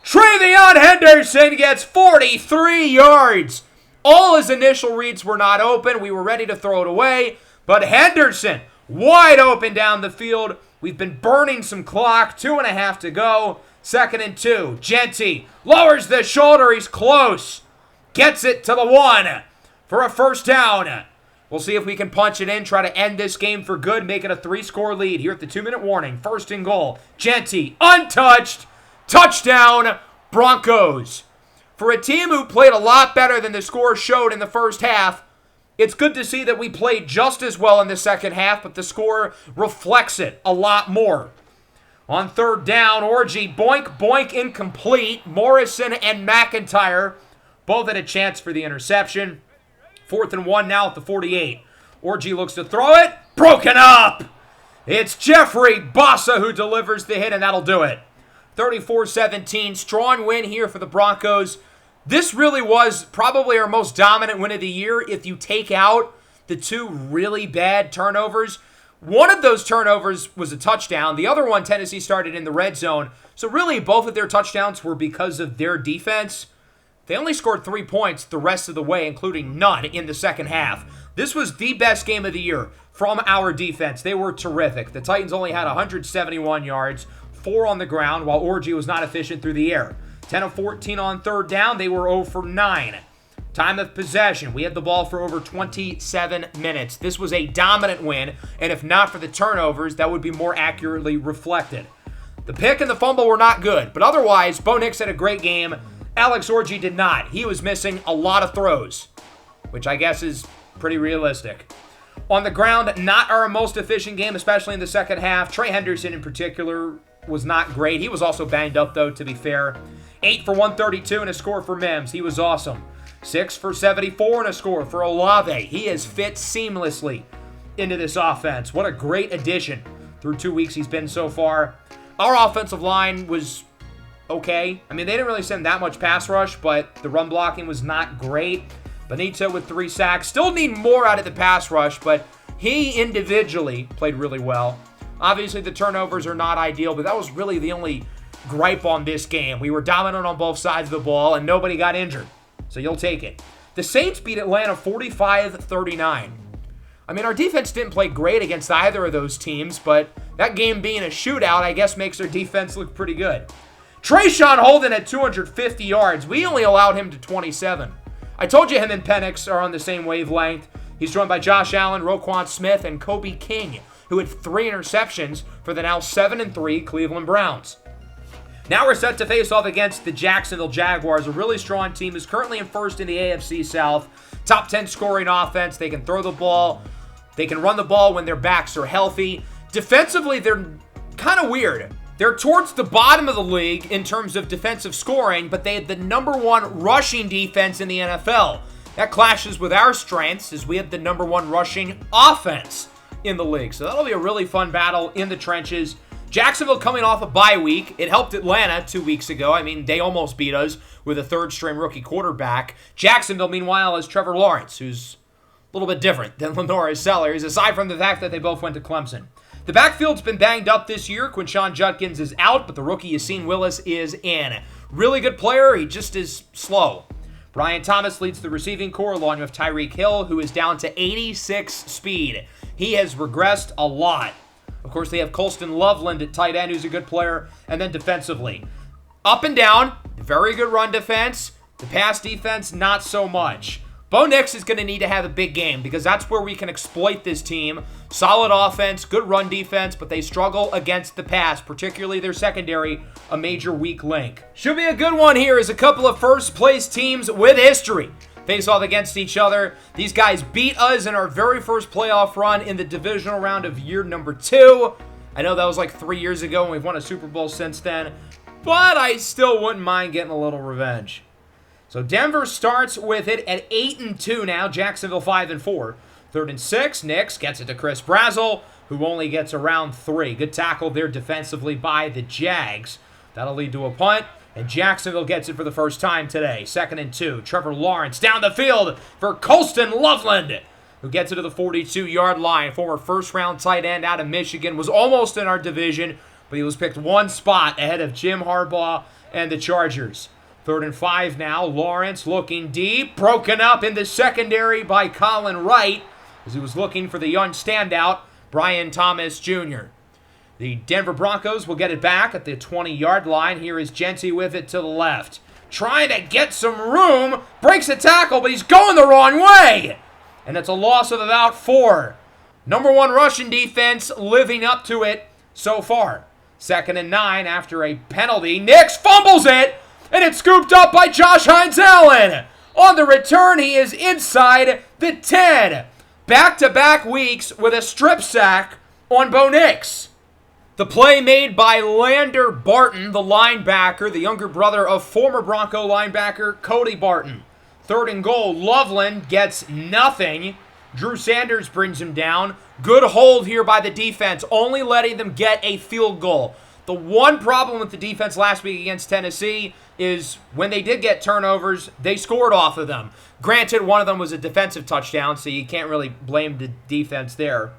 Travion Henderson gets 43 yards. All his initial reads were not open. We were ready to throw it away, but Henderson wide open down the field. We've been burning some clock. 2.5 to go. 2nd and 2. Genty lowers the shoulder. He's close. Gets it to the 1 for a first down. We'll see if we can punch it in, try to end this game for good, make it a 3-score lead here at the 2-minute warning. 1st and goal. Genty, untouched. Touchdown, Broncos. For a team who played a lot better than the score showed in the first half, it's good to see that we played just as well in the second half, but the score reflects it a lot more. On 3rd down, Orji, boink, boink, incomplete. Morrison and McIntyre both had a chance for the interception. 4th and 1 now at the 48. Orji looks to throw it. Broken up. It's Jeffrey Bossa who delivers the hit, and that'll do it. 34-17, strong win here for the Broncos. This really was probably our most dominant win of the year if you take out the two really bad turnovers. One of those turnovers was a touchdown. The other one, Tennessee started in the red zone. So really, both of their touchdowns were because of their defense. They only scored 3 points the rest of the way, including none in the second half. This was the best game of the year from our defense. They were terrific. The Titans only had 171 yards, 4 on the ground, while Orji was not efficient through the air. 10 of 14 on third down. They were 0 for 9. Time of possession, we had the ball for over 27 minutes. This was a dominant win, and if not for the turnovers, that would be more accurately reflected. The pick and the fumble were not good, but otherwise, Bo Nix had a great game. Alex Orji did not. He was missing a lot of throws, which I guess is pretty realistic. On the ground, not our most efficient game, especially in the second half. Trey Henderson in particular was not great. He was also banged up, though, to be fair. 8 for 132 and a score for Mims. He was awesome. 6 for 74 and a score for Olave. He has fit seamlessly into this offense. What a great addition through 2 weeks he's been so far. Our offensive line was okay. I mean, they didn't really send that much pass rush, but the run blocking was not great. Benito with 3 sacks. Still need more out of the pass rush, but he individually played really well. Obviously, the turnovers are not ideal, but that was really the only gripe on this game. We were dominant on both sides of the ball, and nobody got injured. So you'll take it. The Saints beat Atlanta 45-39. I mean, our defense didn't play great against either of those teams, but that game being a shootout, I guess, makes our defense look pretty good. Trayshawn Holden had 250 yards. We only allowed him to 27. I told you him and Penix are on the same wavelength. He's joined by Josh Allen, Roquan Smith, and Kobe King, who had 3 interceptions for the now 7-3 Cleveland Browns. Now we're set to face off against the Jacksonville Jaguars, a really strong team who's currently in first in the AFC South. Top 10 scoring offense. They can throw the ball. They can run the ball when their backs are healthy. Defensively, they're kind of weird. They're towards the bottom of the league in terms of defensive scoring, but they had the #1 rushing defense in the NFL. That clashes with our strengths as we have the #1 rushing offense in the league. So that'll be a really fun battle in the trenches. Jacksonville coming off a bye week. It helped Atlanta 2 weeks ago. I mean, they almost beat us with a third-string rookie quarterback. Jacksonville, meanwhile, has Trevor Lawrence, who's a little bit different than Lenore Sellers, aside from the fact that they both went to Clemson. The backfield's been banged up this year. Quinshon Judkins is out, but the rookie Yassine Willis is in. Really good player. He just is slow. Brian Thomas leads the receiving corps along with Tyreek Hill, who is down to 86 speed. He has regressed a lot. Of course, they have Colston Loveland at tight end, who's a good player. And then defensively, up and down, very good run defense. The pass defense, not so much. Bo Nix is going to need to have a big game because that's where we can exploit this team. Solid offense, good run defense, but they struggle against the pass, particularly their secondary, a major weak link. Should be a good one here as a couple of first-place teams with history face off against each other. These guys beat us in our very first playoff run in the divisional round of year number 2. I know that was like 3 years ago, and we've won a Super Bowl since then, but I still wouldn't mind getting a little revenge. So Denver starts with it at 8-2 now. Jacksonville 5-4. 3rd and 6. Nix gets it to Chris Brazzell, who only gets around 3. Good tackle there defensively by the Jags. That'll lead to a punt. And Jacksonville gets it for the first time today. 2nd and 2. Trevor Lawrence down the field for Colston Loveland, who gets it to the 42-yard line. Former first-round tight end out of Michigan. Was almost in our division, but he was picked one spot ahead of Jim Harbaugh and the Chargers. 3rd and 5 now. Lawrence looking deep. Broken up in the secondary by Colin Wright as he was looking for the young standout, Brian Thomas Jr. The Denver Broncos will get it back at the 20-yard line. Here is Genty with it to the left. Trying to get some room. Breaks a tackle, but he's going the wrong way. And it's a loss of about 4. #1 rushing defense living up to it so far. 2nd and 9 after a penalty. Nix fumbles it, and it's scooped up by Josh Hines-Allen. On the return, he is inside the 10. Back-to-back weeks with a strip sack on Bo Nix. The play made by Lander Barton, the linebacker, the younger brother of former Bronco linebacker Cody Barton. 3rd and goal. Loveland gets nothing. Drew Sanders brings him down. Good hold here by the defense, only letting them get a field goal. The one problem with the defense last week against Tennessee is when they did get turnovers, they scored off of them. Granted, one of them was a defensive touchdown, so you can't really blame the defense there.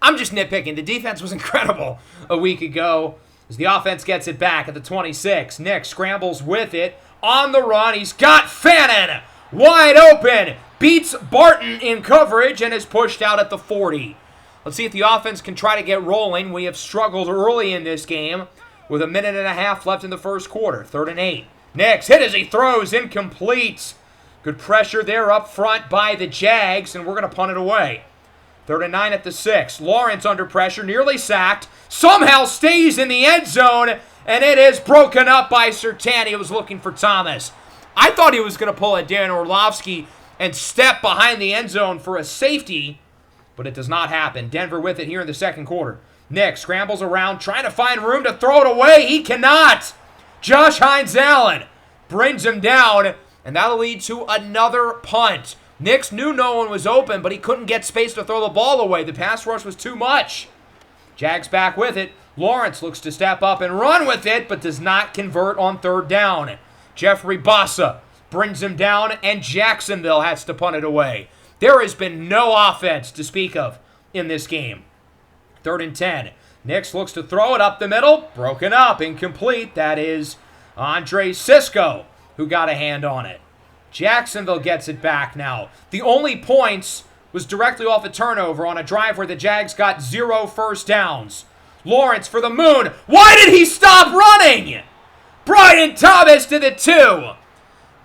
I'm just nitpicking. The defense was incredible a week ago as the offense gets it back at the 26. Nick scrambles with it on the run. He's got Fannin wide open. Beats Barton in coverage and is pushed out at the 40. Let's see if the offense can try to get rolling. We have struggled early in this game with 1.5 minutes left in the first quarter. 3rd and 8. Nick's hit as he throws, incomplete. Good pressure there up front by the Jags, and we're going to punt it away. 3rd and 9 at the 6. Lawrence under pressure, nearly sacked. Somehow stays in the end zone, and it is broken up by Surtain. He was looking for Thomas. I thought he was going to pull a Dan Orlovsky and step behind the end zone for a safety, but it does not happen. Denver with it here in the second quarter. Nick scrambles around, trying to find room to throw it away. He cannot. Josh Hines-Allen brings him down, and that'll lead to another punt. Nix knew no one was open, but he couldn't get space to throw the ball away. The pass rush was too much. Jags back with it. Lawrence looks to step up and run with it, but does not convert on 3rd down. Jeffrey Bassa brings him down, and Jacksonville has to punt it away. There has been no offense to speak of in this game. 3rd and 10. Nix looks to throw it up the middle. Broken up, incomplete. That is Andre Sisco who got a hand on it. Jacksonville gets it back now. The only points was directly off a turnover on a drive where the Jags got 0 first downs. Lawrence for the moon. Why did he stop running? Brian Thomas to the 2.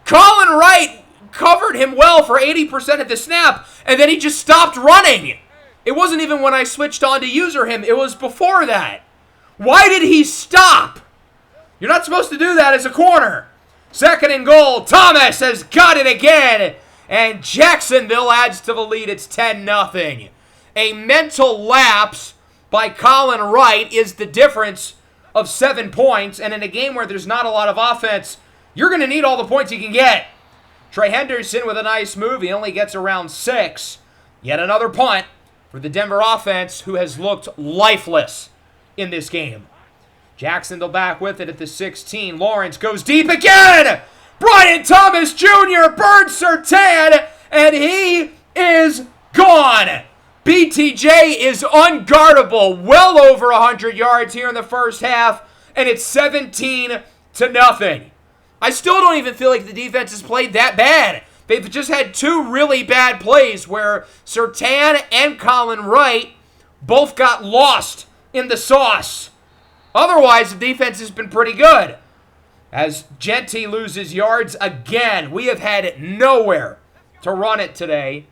Colin Wright covered him well for 80% of the snap, and then he just stopped running. It wasn't even when I switched on to user him. It was before that. Why did he stop? You're not supposed to do that as a corner. 2nd and goal. Thomas has got it again. And Jacksonville adds to the lead. It's 10-0. A mental lapse by Colin Wright is the difference of 7 points. And in a game where there's not a lot of offense, you're going to need all the points you can get. Trey Henderson with a nice move. He only gets around 6. Yet another punt for the Denver offense, who has looked lifeless in this game. Jacksonville back with it at the 16. Lawrence goes deep again. Brian Thomas Jr. burns Surtain, and he is gone. BTJ is unguardable. Well over 100 yards here in the first half, and it's 17-0. I still don't even feel like the defense has played that bad. They've just had 2 really bad plays where Surtain and Colin Wright both got lost in the sauce. Otherwise, the defense has been pretty good. As Genty loses yards again, we have had nowhere to run it today.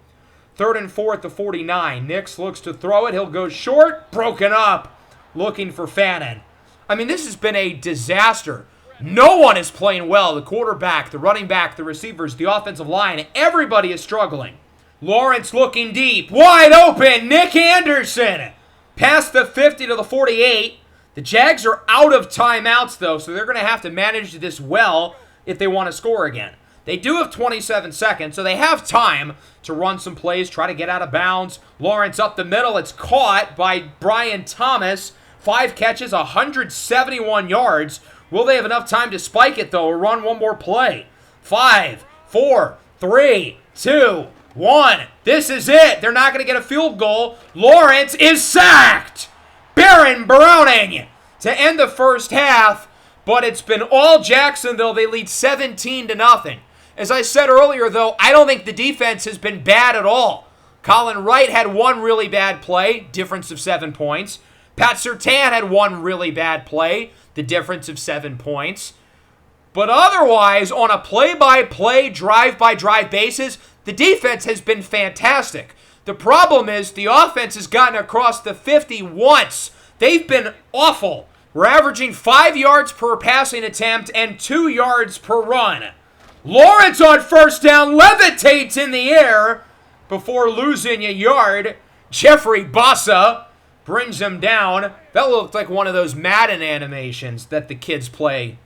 3rd and 4 at the 49. Nix looks to throw it. He'll go short. Broken up. Looking for Fannin. I mean, this has been a disaster. No one is playing well. The quarterback, the running back, the receivers, the offensive line. Everybody is struggling. Lawrence looking deep. Wide open. Nick Anderson. Past the 50 to the 48. The Jags are out of timeouts, though, so they're going to have to manage this well if they want to score again. They do have 27 seconds, so they have time to run some plays, try to get out of bounds. Lawrence up the middle. It's caught by Brian Thomas. 5 catches, 171 yards. Will they have enough time to spike it, though, or run one more play? 5, 4, 3, 2, 1. This is it. They're not going to get a field goal. Lawrence is sacked. Baron Browning to end the first half, but it's been all Jacksonville. They lead 17-0. As I said earlier, though, I don't think the defense has been bad at all. Colin Wright had 1 really bad play, difference of 7 points. Pat Surtain had 1 really bad play, the difference of 7 points. But otherwise, on a play-by-play, drive-by-drive basis, the defense has been fantastic. The problem is the offense has gotten across the 50 once. They've been awful. We're averaging 5 yards per passing attempt and 2 yards per run. Lawrence on 1st down levitates in the air before losing a yard. Jeffrey Bassa brings him down. That looked like one of those Madden animations that the kids play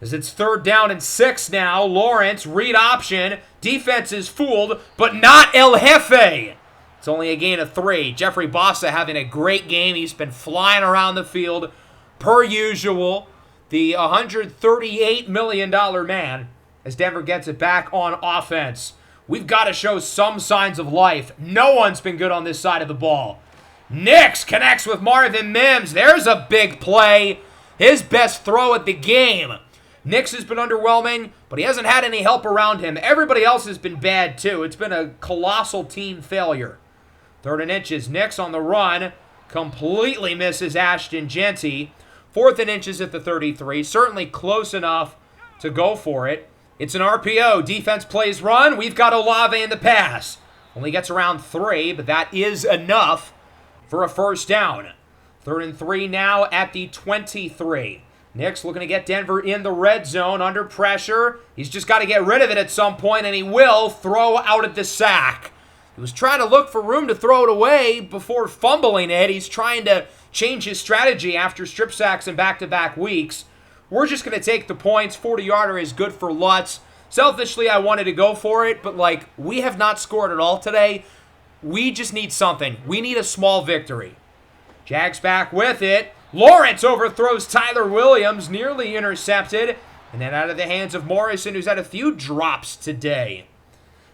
As it's 3rd down and 6 now. Lawrence, read option. Defense is fooled, but not El Jefe. It's only a gain of 3. Jeffrey Bossa having a great game. He's been flying around the field per usual. The $138 million man as Denver gets it back on offense. We've got to show some signs of life. No one's been good on this side of the ball. Nix connects with Marvin Mims. There's a big play. His best throw at the game. Nix has been underwhelming, but he hasn't had any help around him. Everybody else has been bad, too. It's been a colossal team failure. 3rd and inches. Nix on the run. Completely misses Ashton Jeanty. 4th and inches at the 33. Certainly close enough to go for it. It's an RPO. Defense plays run. We've got Olave in the pass. Only gets around 3, but that is enough for a 1st down. 3rd and 3 now at the 23. Nix looking to get Denver in the red zone under pressure. He's just got to get rid of it at some point, and he will throw out at the sack. He was trying to look for room to throw it away before fumbling it. He's trying to change his strategy after strip sacks in back-to-back weeks. We're just going to take the points. 40-yarder is good for Lutz. Selfishly, I wanted to go for it, but, we have not scored at all today. We just need something. We need a small victory. Jags back with it. Lawrence overthrows Tyler Williams, nearly intercepted. And then out of the hands of Morrison, who's had a few drops today.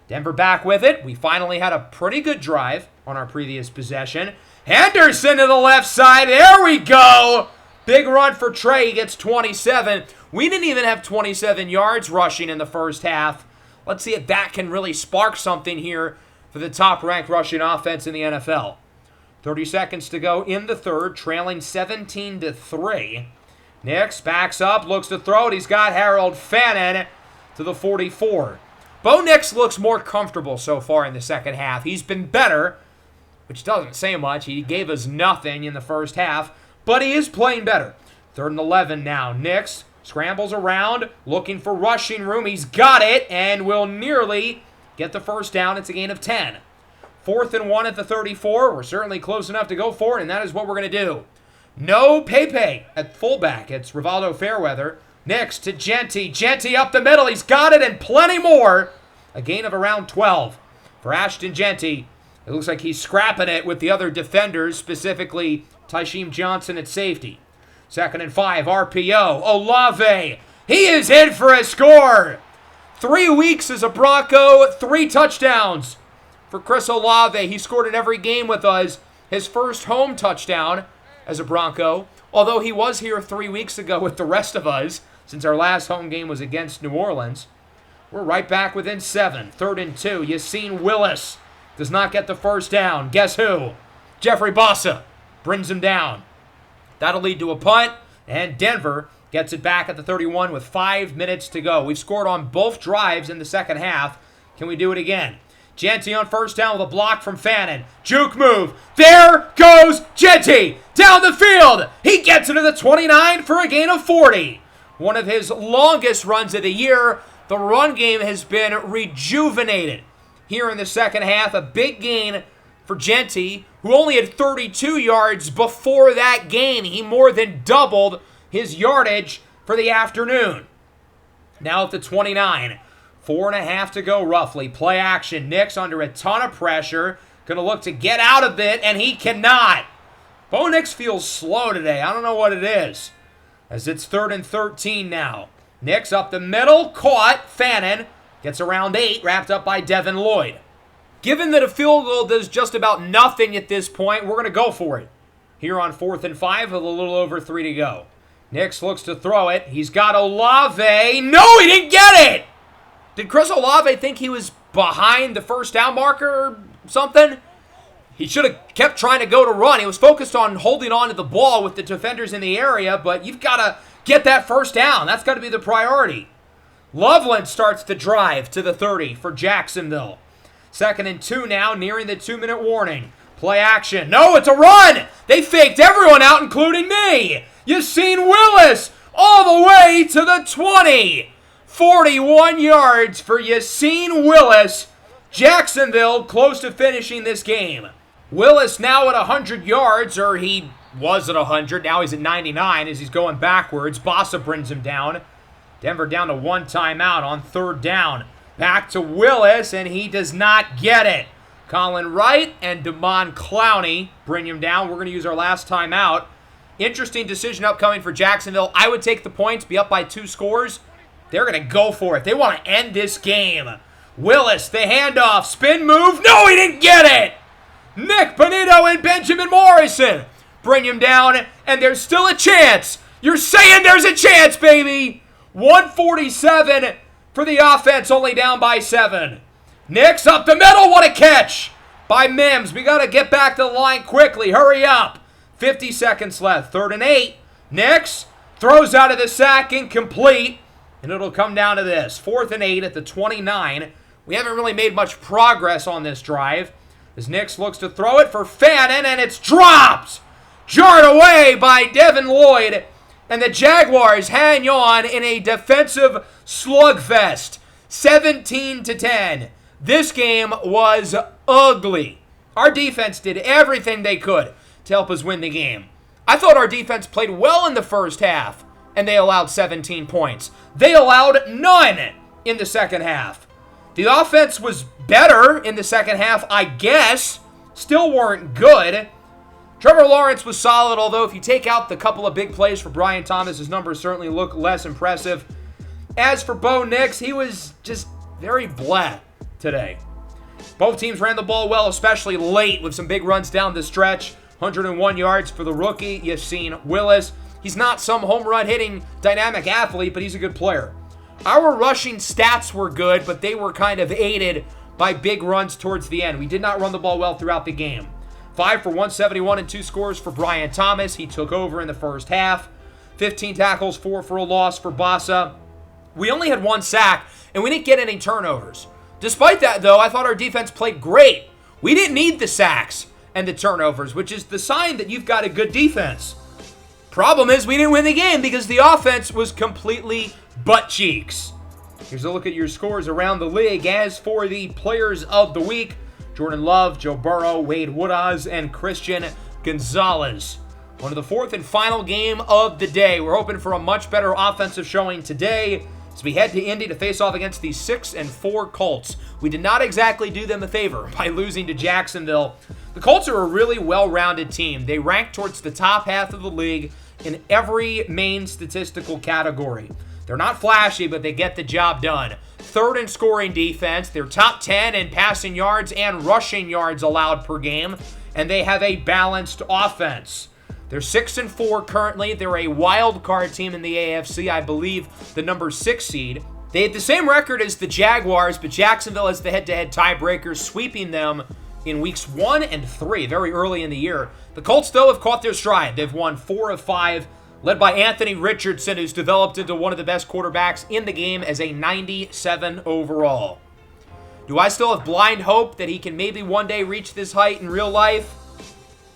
Denver back with it. We finally had a pretty good drive on our previous possession. Henderson to the left side. There we go. Big run for Trey. He gets 27. We didn't even have 27 yards rushing in the first half. Let's see if that can really spark something here for the top-ranked rushing offense in the NFL. 30 seconds to go in the 3rd, trailing 17-3. Nix backs up, looks to throw it. He's got Harold Fannin to the 44. Bo Nix looks more comfortable so far in the second half. He's been better, which doesn't say much. He gave us nothing in the first half, but he is playing better. 3rd and 11 now. Nix scrambles around, looking for rushing room. He's got it, and will nearly get the 1st down. It's a gain of 10. 4th and 1 at the 34. We're certainly close enough to go for it, and that is what we're going to do. No Pepe at fullback. It's Rivaldo Fairweather. Nix to Jeanty. Jeanty up the middle. He's got it and plenty more. A gain of around 12 for Ashton Jeanty. It looks like he's scrapping it with the other defenders, specifically Tysheem Johnson at safety. 2nd and 5, RPO. Olave. He is in for a score. 3 weeks as a Bronco, 3 touchdowns for Chris Olave. He scored in every game with us. His first home touchdown as a Bronco, although he was here 3 weeks ago with the rest of us, since our last home game was against New Orleans. We're right back within 7. 3rd and 2. Yassine Willis does not get the 1st down. Guess who? Jeffrey Bossa brings him down. That'll lead to a punt, and Denver gets it back at the 31 with 5 minutes to go. We've scored on both drives in the second half. Can we do it again? Jeanty on 1st down with a block from Fannin. Juke move. There goes Jeanty down the field. He gets it to the 29 for a gain of 40. One of his longest runs of the year. The run game has been rejuvenated here in the second half. A big gain for Jeanty, who only had 32 yards before that gain. He more than doubled his yardage for the afternoon. Now at the 29. 4.5 to go roughly. Play action. Nix under a ton of pressure. Going to look to get out of it, and he cannot. Bo Nix feels slow today. I don't know what it is. As it's 3rd and 13 now. Nix up the middle. Caught. Fannin gets around 8. Wrapped up by Devin Lloyd. Given that a field goal does just about nothing at this point, we're going to go for it. Here on 4th and 5 with a little over 3 to go. Nix looks to throw it. He's got Olave. No, he didn't get it! Did Chris Olave think he was behind the 1st down marker or something? He should have kept trying to go to run. He was focused on holding on to the ball with the defenders in the area, but you've got to get that 1st down. That's got to be the priority. Loveland starts the drive to the 30 for Jacksonville. 2nd and 2 now, nearing the 2-minute warning. Play action. No, it's a run! They faked everyone out, including me! Yassine Willis all the way to the 20! 41 yards for Yassine Willis. Jacksonville close to finishing this game. Willis now at 100 yards, or he was at 100. Now he's at 99 as he's going backwards. Bossa brings him down. Denver down to one timeout on third down. Back to Willis, and he does not get it. Colin Wright and Damon Clowney bring him down. We're going to use our last timeout. Interesting decision upcoming for Jacksonville. I would take the points, be up by 2 scores. They're going to go for it. They want to end this game. Willis, the handoff, spin move. No, he didn't get it. Nick Bonito and Benjamin Morrison bring him down, and there's still a chance. You're saying there's a chance, baby. 147 for the offense, only down by 7. Nix up the middle. What a catch by Mims. We got to get back to the line quickly. Hurry up. 50 seconds left. 3rd and 8. Nix throws out of the sack, incomplete. And it'll come down to this. 4th and 8 at the 29. We haven't really made much progress on this drive. As Nix looks to throw it for Fannin, and it's dropped. Jarred away by Devin Lloyd. And the Jaguars hang on in a defensive slugfest. 17-10. This game was ugly. Our defense did everything they could to help us win the game. I thought our defense played well in the first half, and they allowed 17 points. They allowed none in the second half. The offense was better in the second half, I guess. Still weren't good. Trevor Lawrence was solid, although if you take out the couple of big plays for Brian Thomas, his numbers certainly look less impressive. As for Bo Nix, he was just very blah today. Both teams ran the ball well, especially late with some big runs down the stretch. 101 yards for the rookie. You've seen Willis. He's not some home run hitting dynamic athlete, but he's a good player. Our rushing stats were good, but they were kind of aided by big runs towards the end. We did not run the ball well throughout the game. 5 for 171 and 2 scores for Brian Thomas. He took over in the first half. 15 tackles, 4 for a loss for Bossa. We only had 1 sack, and we didn't get any turnovers. Despite that, though, I thought our defense played great. We didn't need the sacks and the turnovers, which is the sign that you've got a good defense. Problem is, we didn't win the game because the offense was completely butt cheeks. Here's a look at your scores around the league. As for the players of the week, Jordan Love, Joe Burrow, Wade Woodaz, and Christian Gonzalez. On to the 4th and final game of the day. We're hoping for a much better offensive showing today as we head to Indy to face off against the 6-4 Colts. We did not exactly do them a favor by losing to Jacksonville. The Colts are a really well-rounded team. They rank towards the top half of the league in every main statistical category. They're not flashy, but they get the job done. 3rd in scoring defense. They're top 10 in passing yards and rushing yards allowed per game. And they have a balanced offense. They're 6-4 currently. They're a wild card team in the AFC. I believe the number 6 seed. They had the same record as the Jaguars, but Jacksonville has the head-to-head tiebreakers, sweeping them in weeks 1 and 3, very early in the year. The Colts, though, have caught their stride. They've won 4 of 5. Led by Anthony Richardson, who's developed into one of the best quarterbacks in the game as a 97 overall. Do I still have blind hope that he can maybe one day reach this height in real life?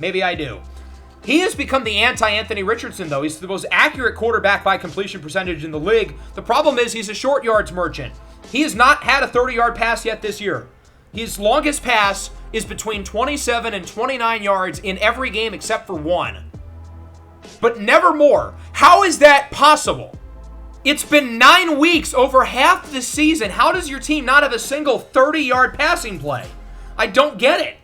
Maybe I do. He has become the anti-Anthony Richardson, though. He's the most accurate quarterback by completion percentage in the league. The problem is he's a short yards merchant. He has not had a 30-yard pass yet this year. His longest pass is between 27 and 29 yards in every game except for 1. But never more. How is that possible? It's been 9 weeks, over half the season. How does your team not have a single 30-yard passing play? I don't get it.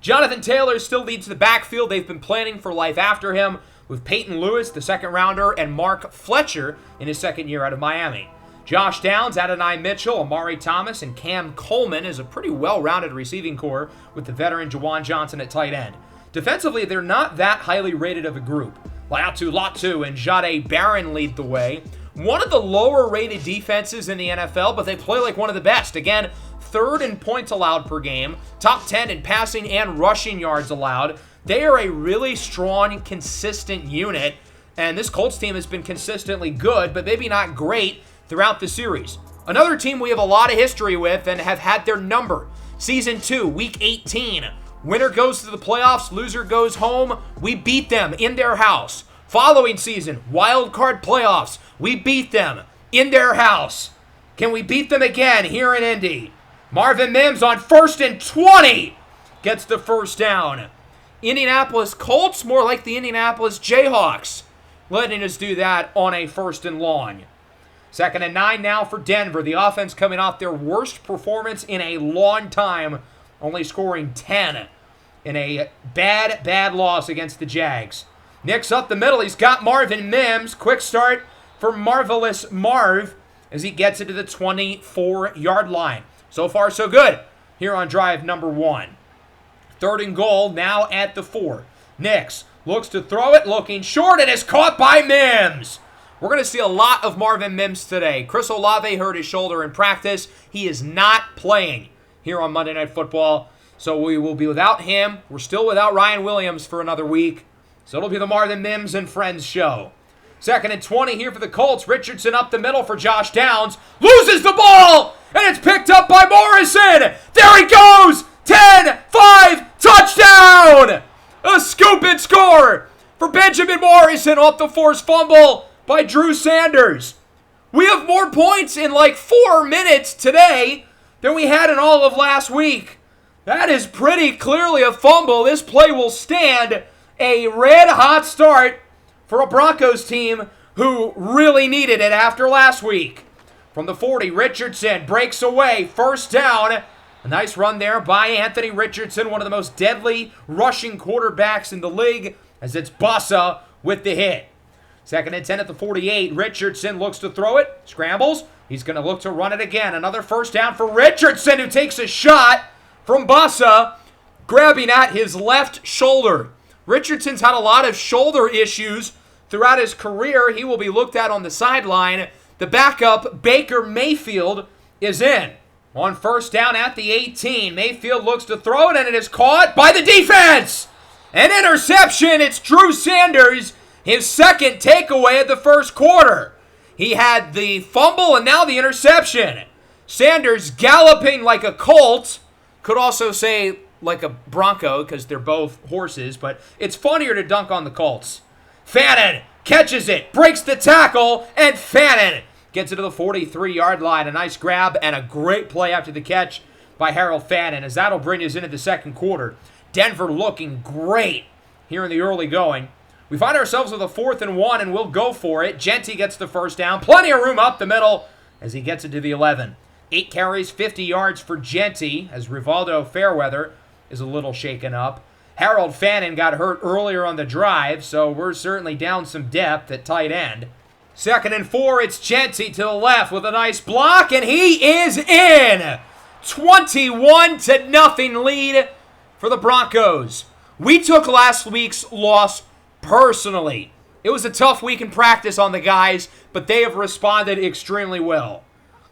Jonathan Taylor still leads the backfield. They've been planning for life after him with Peyton Lewis, the second rounder, and Mark Fletcher in his second year out of Miami. Josh Downs, Adonai Mitchell, Amari Thomas, and Cam Coleman is a pretty well-rounded receiving core with the veteran Jawan Johnson at tight end. Defensively, they're not that highly rated of a group. Latu and Jade Barron lead the way. One of the lower-rated defenses in the NFL, but they play like one of the best. Again, 3rd in points allowed per game, top 10 in passing and rushing yards allowed. They are a really strong, consistent unit, and this Colts team has been consistently good, but maybe not great throughout the series. Another team we have a lot of history with and have had their number. Season 2, Week 18. Winner goes to the playoffs, loser goes home. We beat them in their house. Following season, wild card playoffs. We beat them in their house. Can we beat them again here in Indy? Marvin Mims on 1st and 20 gets the first down. Indianapolis Colts, more like the Indianapolis Jayhawks, letting us do that on a 1st and long. 2nd and 9 now for Denver. The offense coming off their worst performance in a long time, only scoring 10 in a bad loss against the Jags. Nick's up the middle. He's got Marvin Mims. Quick start for Marvelous Marv as he gets it to the 24-yard line. So far, so good here on drive number 1. 3rd and goal now at the 4. Nix looks to throw it, looking short, and is caught by Mims. We're going to see a lot of Marvin Mims today. Chris Olave hurt his shoulder in practice. He is not playing here on Monday Night Football, so we will be without him. We're still without Ryan Williams for another week, so it'll be the Marvin Mims and Friends show. 2nd and 20 here for the Colts. Richardson up the middle for Josh Downs. Loses the ball, and it's picked up by Morrison. There he goes. 10-5, touchdown! A scoop and score for Benjamin Morrison off the forced fumble by Drew Sanders. We have more points in like 4 minutes today than we had in all of last week. That is pretty clearly a fumble. This play will stand a red-hot start for a Broncos team who really needed it after last week. From the 40, Richardson breaks away. 1st down. A nice run there by Anthony Richardson, one of the most deadly rushing quarterbacks in the league, as it's Bossa with the hit. 2nd and 10 at the 48. Richardson looks to throw it, scrambles. He's going to look to run it again. Another 1st down for Richardson, who takes a shot from Bossa, grabbing at his left shoulder. Richardson's had a lot of shoulder issues throughout his career. He will be looked at on the sideline. The backup, Baker Mayfield, is in. On 1st down at the 18, Mayfield looks to throw it, and it is caught by the defense. An interception. It's Drew Sanders, his 2nd takeaway of the 1st quarter. He had the fumble and now the interception. Sanders galloping like a colt. Could also say like a bronco because they're both horses, but it's funnier to dunk on the Colts. Fannin catches it, breaks the tackle, and Fannin gets it to the 43-yard line. A nice grab and a great play after the catch by Harold Fannin, as that'll bring us into the 2nd quarter. Denver looking great here in the early going. We find ourselves with a 4th and 1, and we'll go for it. Genty gets the 1st down. Plenty of room up the middle as he gets it to the 11. 8 carries, 50 yards for Genty, as Rivaldo Fairweather is a little shaken up. Harold Fannin got hurt earlier on the drive, so we're certainly down some depth at tight end. 2nd and 4, it's Genty to the left with a nice block, and he is in! 21-0 lead for the Broncos. We took last week's loss personally. It was a tough week in practice on the guys, but they have responded extremely well.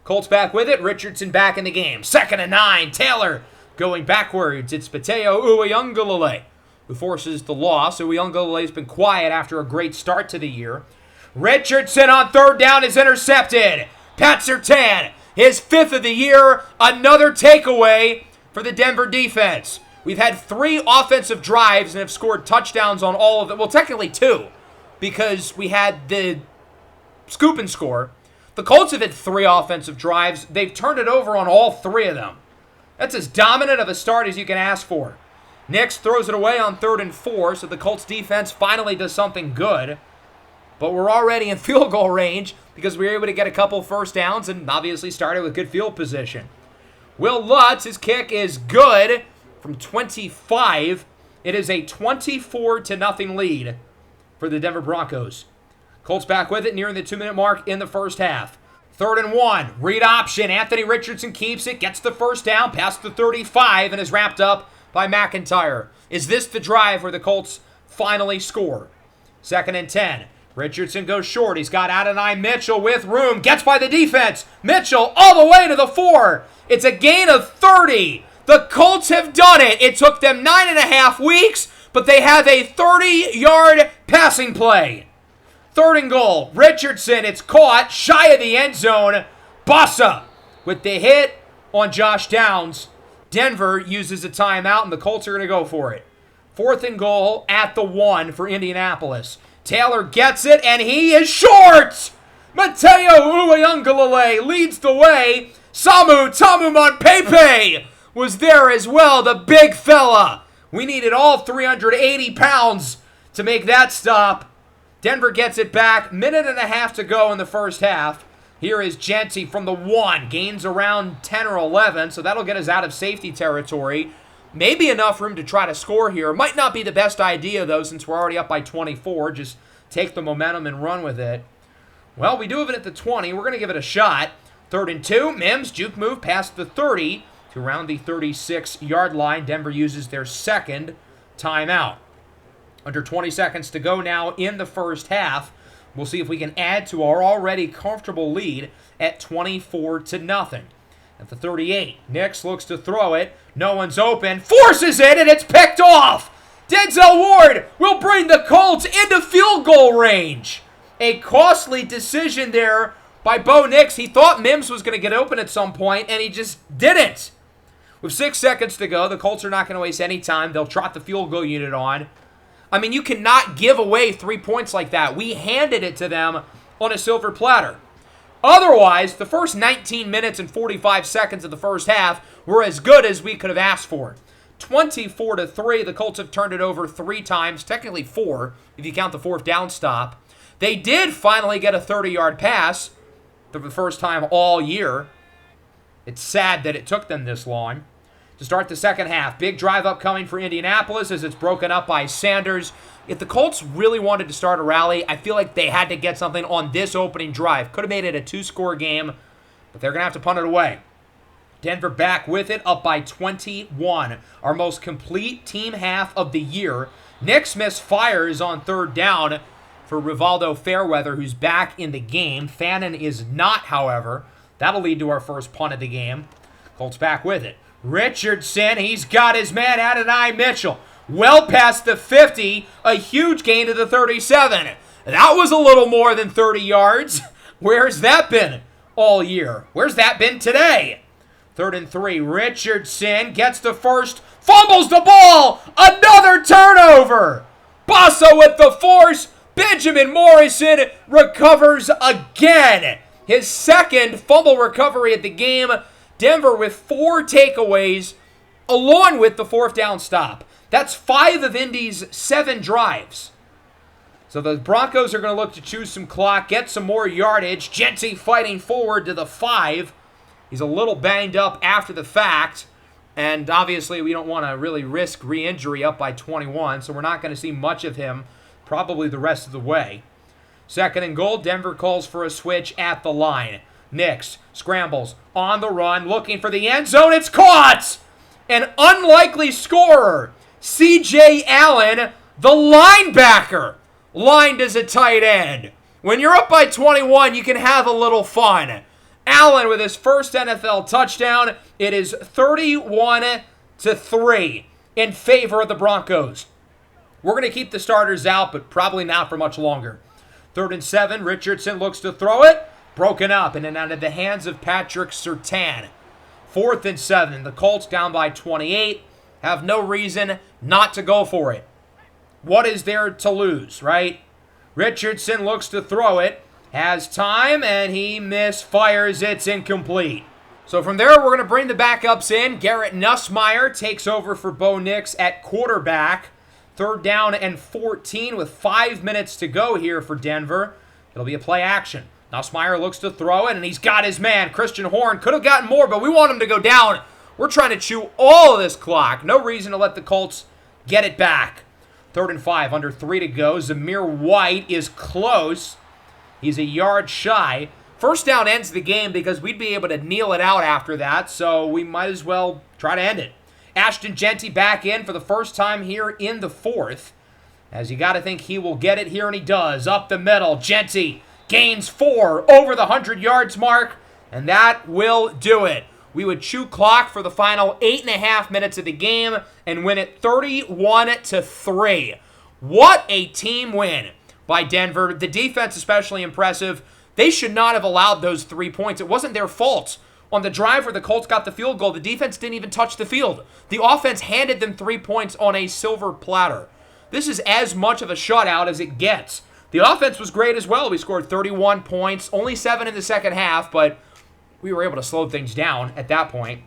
Colts back with it, Richardson back in the game. 2nd and 9, Taylor going backwards. It's Mateo Uiagalelei who forces the loss. Uiagalelei's been quiet after a great start to the year. Richardson on 3rd down is intercepted. Pat Surtain, his 5th of the year, another takeaway for the Denver defense. We've had 3 offensive drives and have scored touchdowns on all of them. Well, technically 2, because we had the scoop and score. The Colts have had 3 offensive drives. They've turned it over on all 3 of them. That's as dominant of a start as you can ask for. Nix throws it away on 3rd and 4, so the Colts defense finally does something good. But we're already in field goal range because we were able to get a couple 1st downs and obviously started with good field position. Will Lutz, his kick is good from 25. It is a 24-0 lead for the Denver Broncos. Colts back with it nearing the 2-minute mark in the 1st half. 3rd and 1, read option. Anthony Richardson keeps it, gets the 1st down, past the 35, and is wrapped up by McIntyre. Is this the drive where the Colts finally score? 2nd and 10. Richardson goes short. He's got Adonai Mitchell with room. Gets by the defense. Mitchell all the way to the 4. It's a gain of 30. The Colts have done it. It took them 9.5 weeks, but they have a 30-yard passing play. 3rd and goal. Richardson, it's caught shy of the end zone. Bossa with the hit on Josh Downs. Denver uses a timeout, and the Colts are going to go for it. 4th and goal at the 1 for Indianapolis. Taylor gets it, and he is short! Mateo Uiagalelei leads the way. Samu Tamumonpepe was there as well, the big fella. We needed all 380 pounds to make that stop. Denver gets it back. 1.5 minutes to go in the 1st half. Here is Genty from the 1. Gains around 10 or 11, so that'll get us out of safety territory. Maybe enough room to try to score here. Might not be the best idea, though, since we're already up by 24. Just take the momentum and run with it. Well, we do have it at the 20. We're going to give it a shot. 3rd and 2. Mims, juke move past the 30 to around the 36-yard line. Denver uses their second timeout. Under 20 seconds to go now in the first half. We'll see if we can add to our already comfortable lead at 24-0. At the 38, Nix looks to throw it. No one's open. Forces it, and it's picked off. Denzel Ward will bring the Colts into field goal range. A costly decision there by Bo Nix. He thought Mims was going to get open at some point, and he just didn't. With 6 seconds to go, the Colts are not going to waste any time. They'll trot the field goal unit on. I mean, you cannot give away 3 points like that. We handed it to them on a silver platter. Otherwise, the first 19 minutes and 45 seconds of the first half were as good as we could have asked for. 24-3, the Colts have turned it over 3 times, technically 4, if you count the 4th down stop. They did finally get a 30-yard pass for the first time all year. It's sad that it took them this long. To start the second half, big drive upcoming for Indianapolis as it's broken up by Sanders. If the Colts really wanted to start a rally, I feel like they had to get something on this opening drive. Could have made it a 2-score game, but they're going to have to punt it away. Denver back with it, up by 21. Our most complete team half of the year. Nix misfires on 3rd down for Rivaldo Fairweather, who's back in the game. Fannin is not, however. That'll lead to our first punt of the game. Colts back with it. Richardson, he's got his man, Adonai Mitchell. Well past the 50, a huge gain to the 37. That was a little more than 30 yards. Where's that been all year? Where's that been today? 3rd and 3, Richardson gets the first, fumbles the ball, another turnover. Basso with the force, Benjamin Morrison recovers again. His second fumble recovery at the game. Denver with 4 takeaways, along with the 4th down stop. That's 5 of Indy's 7 drives. So the Broncos are going to look to choose some clock, get some more yardage. Genty fighting forward to the 5. He's a little banged up after the fact. And obviously we don't want to really risk re-injury up by 21, so we're not going to see much of him probably the rest of the way. 2nd and goal, Denver calls for a switch at the line. Nix scrambles on the run, looking for the end zone. It's caught! An unlikely scorer, C.J. Allen, the linebacker, lined as a tight end. When you're up by 21, you can have a little fun. Allen with his first NFL touchdown. It is 31-3 in favor of the Broncos. We're going to keep the starters out, but probably not for much longer. 3rd and 7, Richardson looks to throw it. Broken up and then out of the hands of Patrick Surtain. 4th and 7. The Colts down by 28. Have no reason not to go for it. What is there to lose, right? Richardson looks to throw it. Has time, and he misfires. It's incomplete. So from there, we're going to bring the backups in. Garrett Nussmeier takes over for Bo Nix at quarterback. 3rd down and 14 with 5 minutes to go here for Denver. It'll be a play action. Nussmeier looks to throw it, and he's got his man. Christian Horn could have gotten more, but we want him to go down. We're trying to chew all of this clock. No reason to let the Colts get it back. 3rd and 5, under 3 to go. Zamir White is close. He's a yard shy. 1st down ends the game because we'd be able to kneel it out after that, so we might as well try to end it. Ashton Genty back in for the first time here in the 4th. As you got to think he will get it here, and he does. Up the middle, Genty gains 4 over the 100 yards mark, and that will do it. We would chew clock for the final 8.5 minutes of the game and win it 31-3. What a team win by Denver. The defense especially impressive. They should not have allowed those 3 points. It wasn't their fault. On the drive where the Colts got the field goal, the defense didn't even touch the field. The offense handed them 3 points on a silver platter. This is as much of a shutout as it gets. The offense was great as well. We scored 31 points, only 7 in the second half, but we were able to slow things down at that point.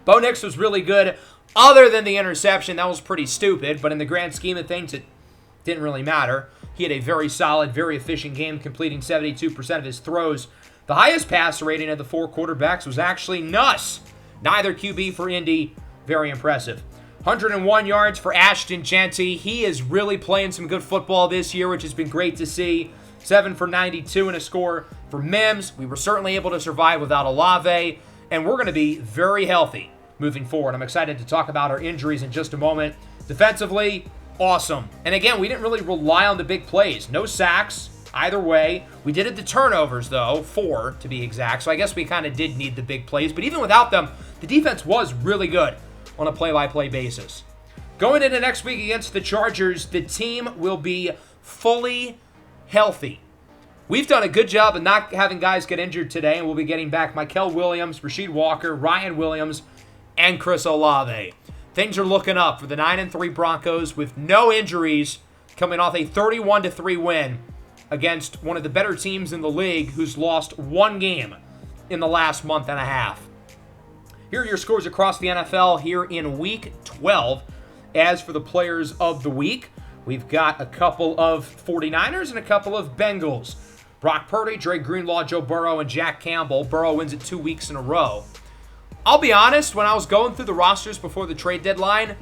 Bo Nix was really good, other than the interception. That was pretty stupid, but in the grand scheme of things, it didn't really matter. He had a very solid, very efficient game, completing 72% of his throws The highest passer rating of the 4 quarterbacks was actually Nuss. Neither QB for Indy. Very impressive. 101 yards for Ashton Jeanty. He is really playing some good football this year, which has been great to see. 7 for 92 and a score for Mims. We were certainly able to survive without Olave, and we're going to be very healthy moving forward. I'm excited to talk about our injuries in just a moment. Defensively, awesome. And again, we didn't really rely on the big plays. No sacks either way. We did have the turnovers, though, 4 to be exact, so I guess we kind of did need the big plays. But even without them, the defense was really good on a play-by-play basis. Going into next week against the Chargers, the team will be fully healthy. We've done a good job of not having guys get injured today, and we'll be getting back Michael Williams, Rasheed Walker, Ryan Williams, and Chris Olave. Things are looking up for the 9-3 Broncos with no injuries, coming off a 31-3 win against one of the better teams in the league who's lost 1 game in the last month and a half. Here are your scores across the NFL here in Week 12. As for the players of the week, we've got a couple of 49ers and a couple of Bengals. Brock Purdy, Dre Greenlaw, Joe Burrow, and Jack Campbell. Burrow wins it 2 weeks in a row. I'll be honest, when I was going through the rosters before the trade deadline,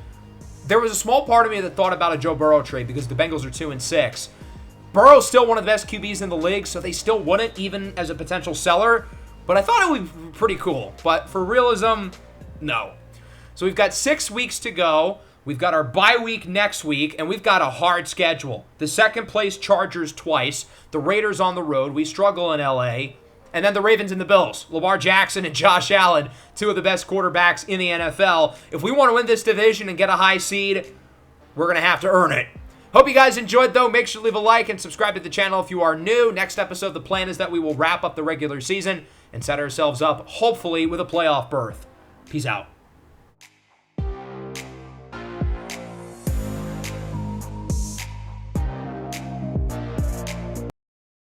there was a small part of me that thought about a Joe Burrow trade because the Bengals are 2-6. Burrow's still one of the best QBs in the league, so they still wouldn't even as a potential seller. But I thought it would be pretty cool. But for realism, no. So we've got 6 weeks to go. We've got our bye week next week, and we've got a hard schedule. The second place Chargers twice, the Raiders on the road. We struggle in LA. And then the Ravens and the Bills. Lamar Jackson and Josh Allen, 2 of the best quarterbacks in the NFL. If we want to win this division and get a high seed, we're going to have to earn it. Hope you guys enjoyed, though. Make sure to leave a like and subscribe to the channel if you are new. Next episode, the plan is that we will wrap up the regular season and set ourselves up, hopefully, with a playoff berth. Peace out.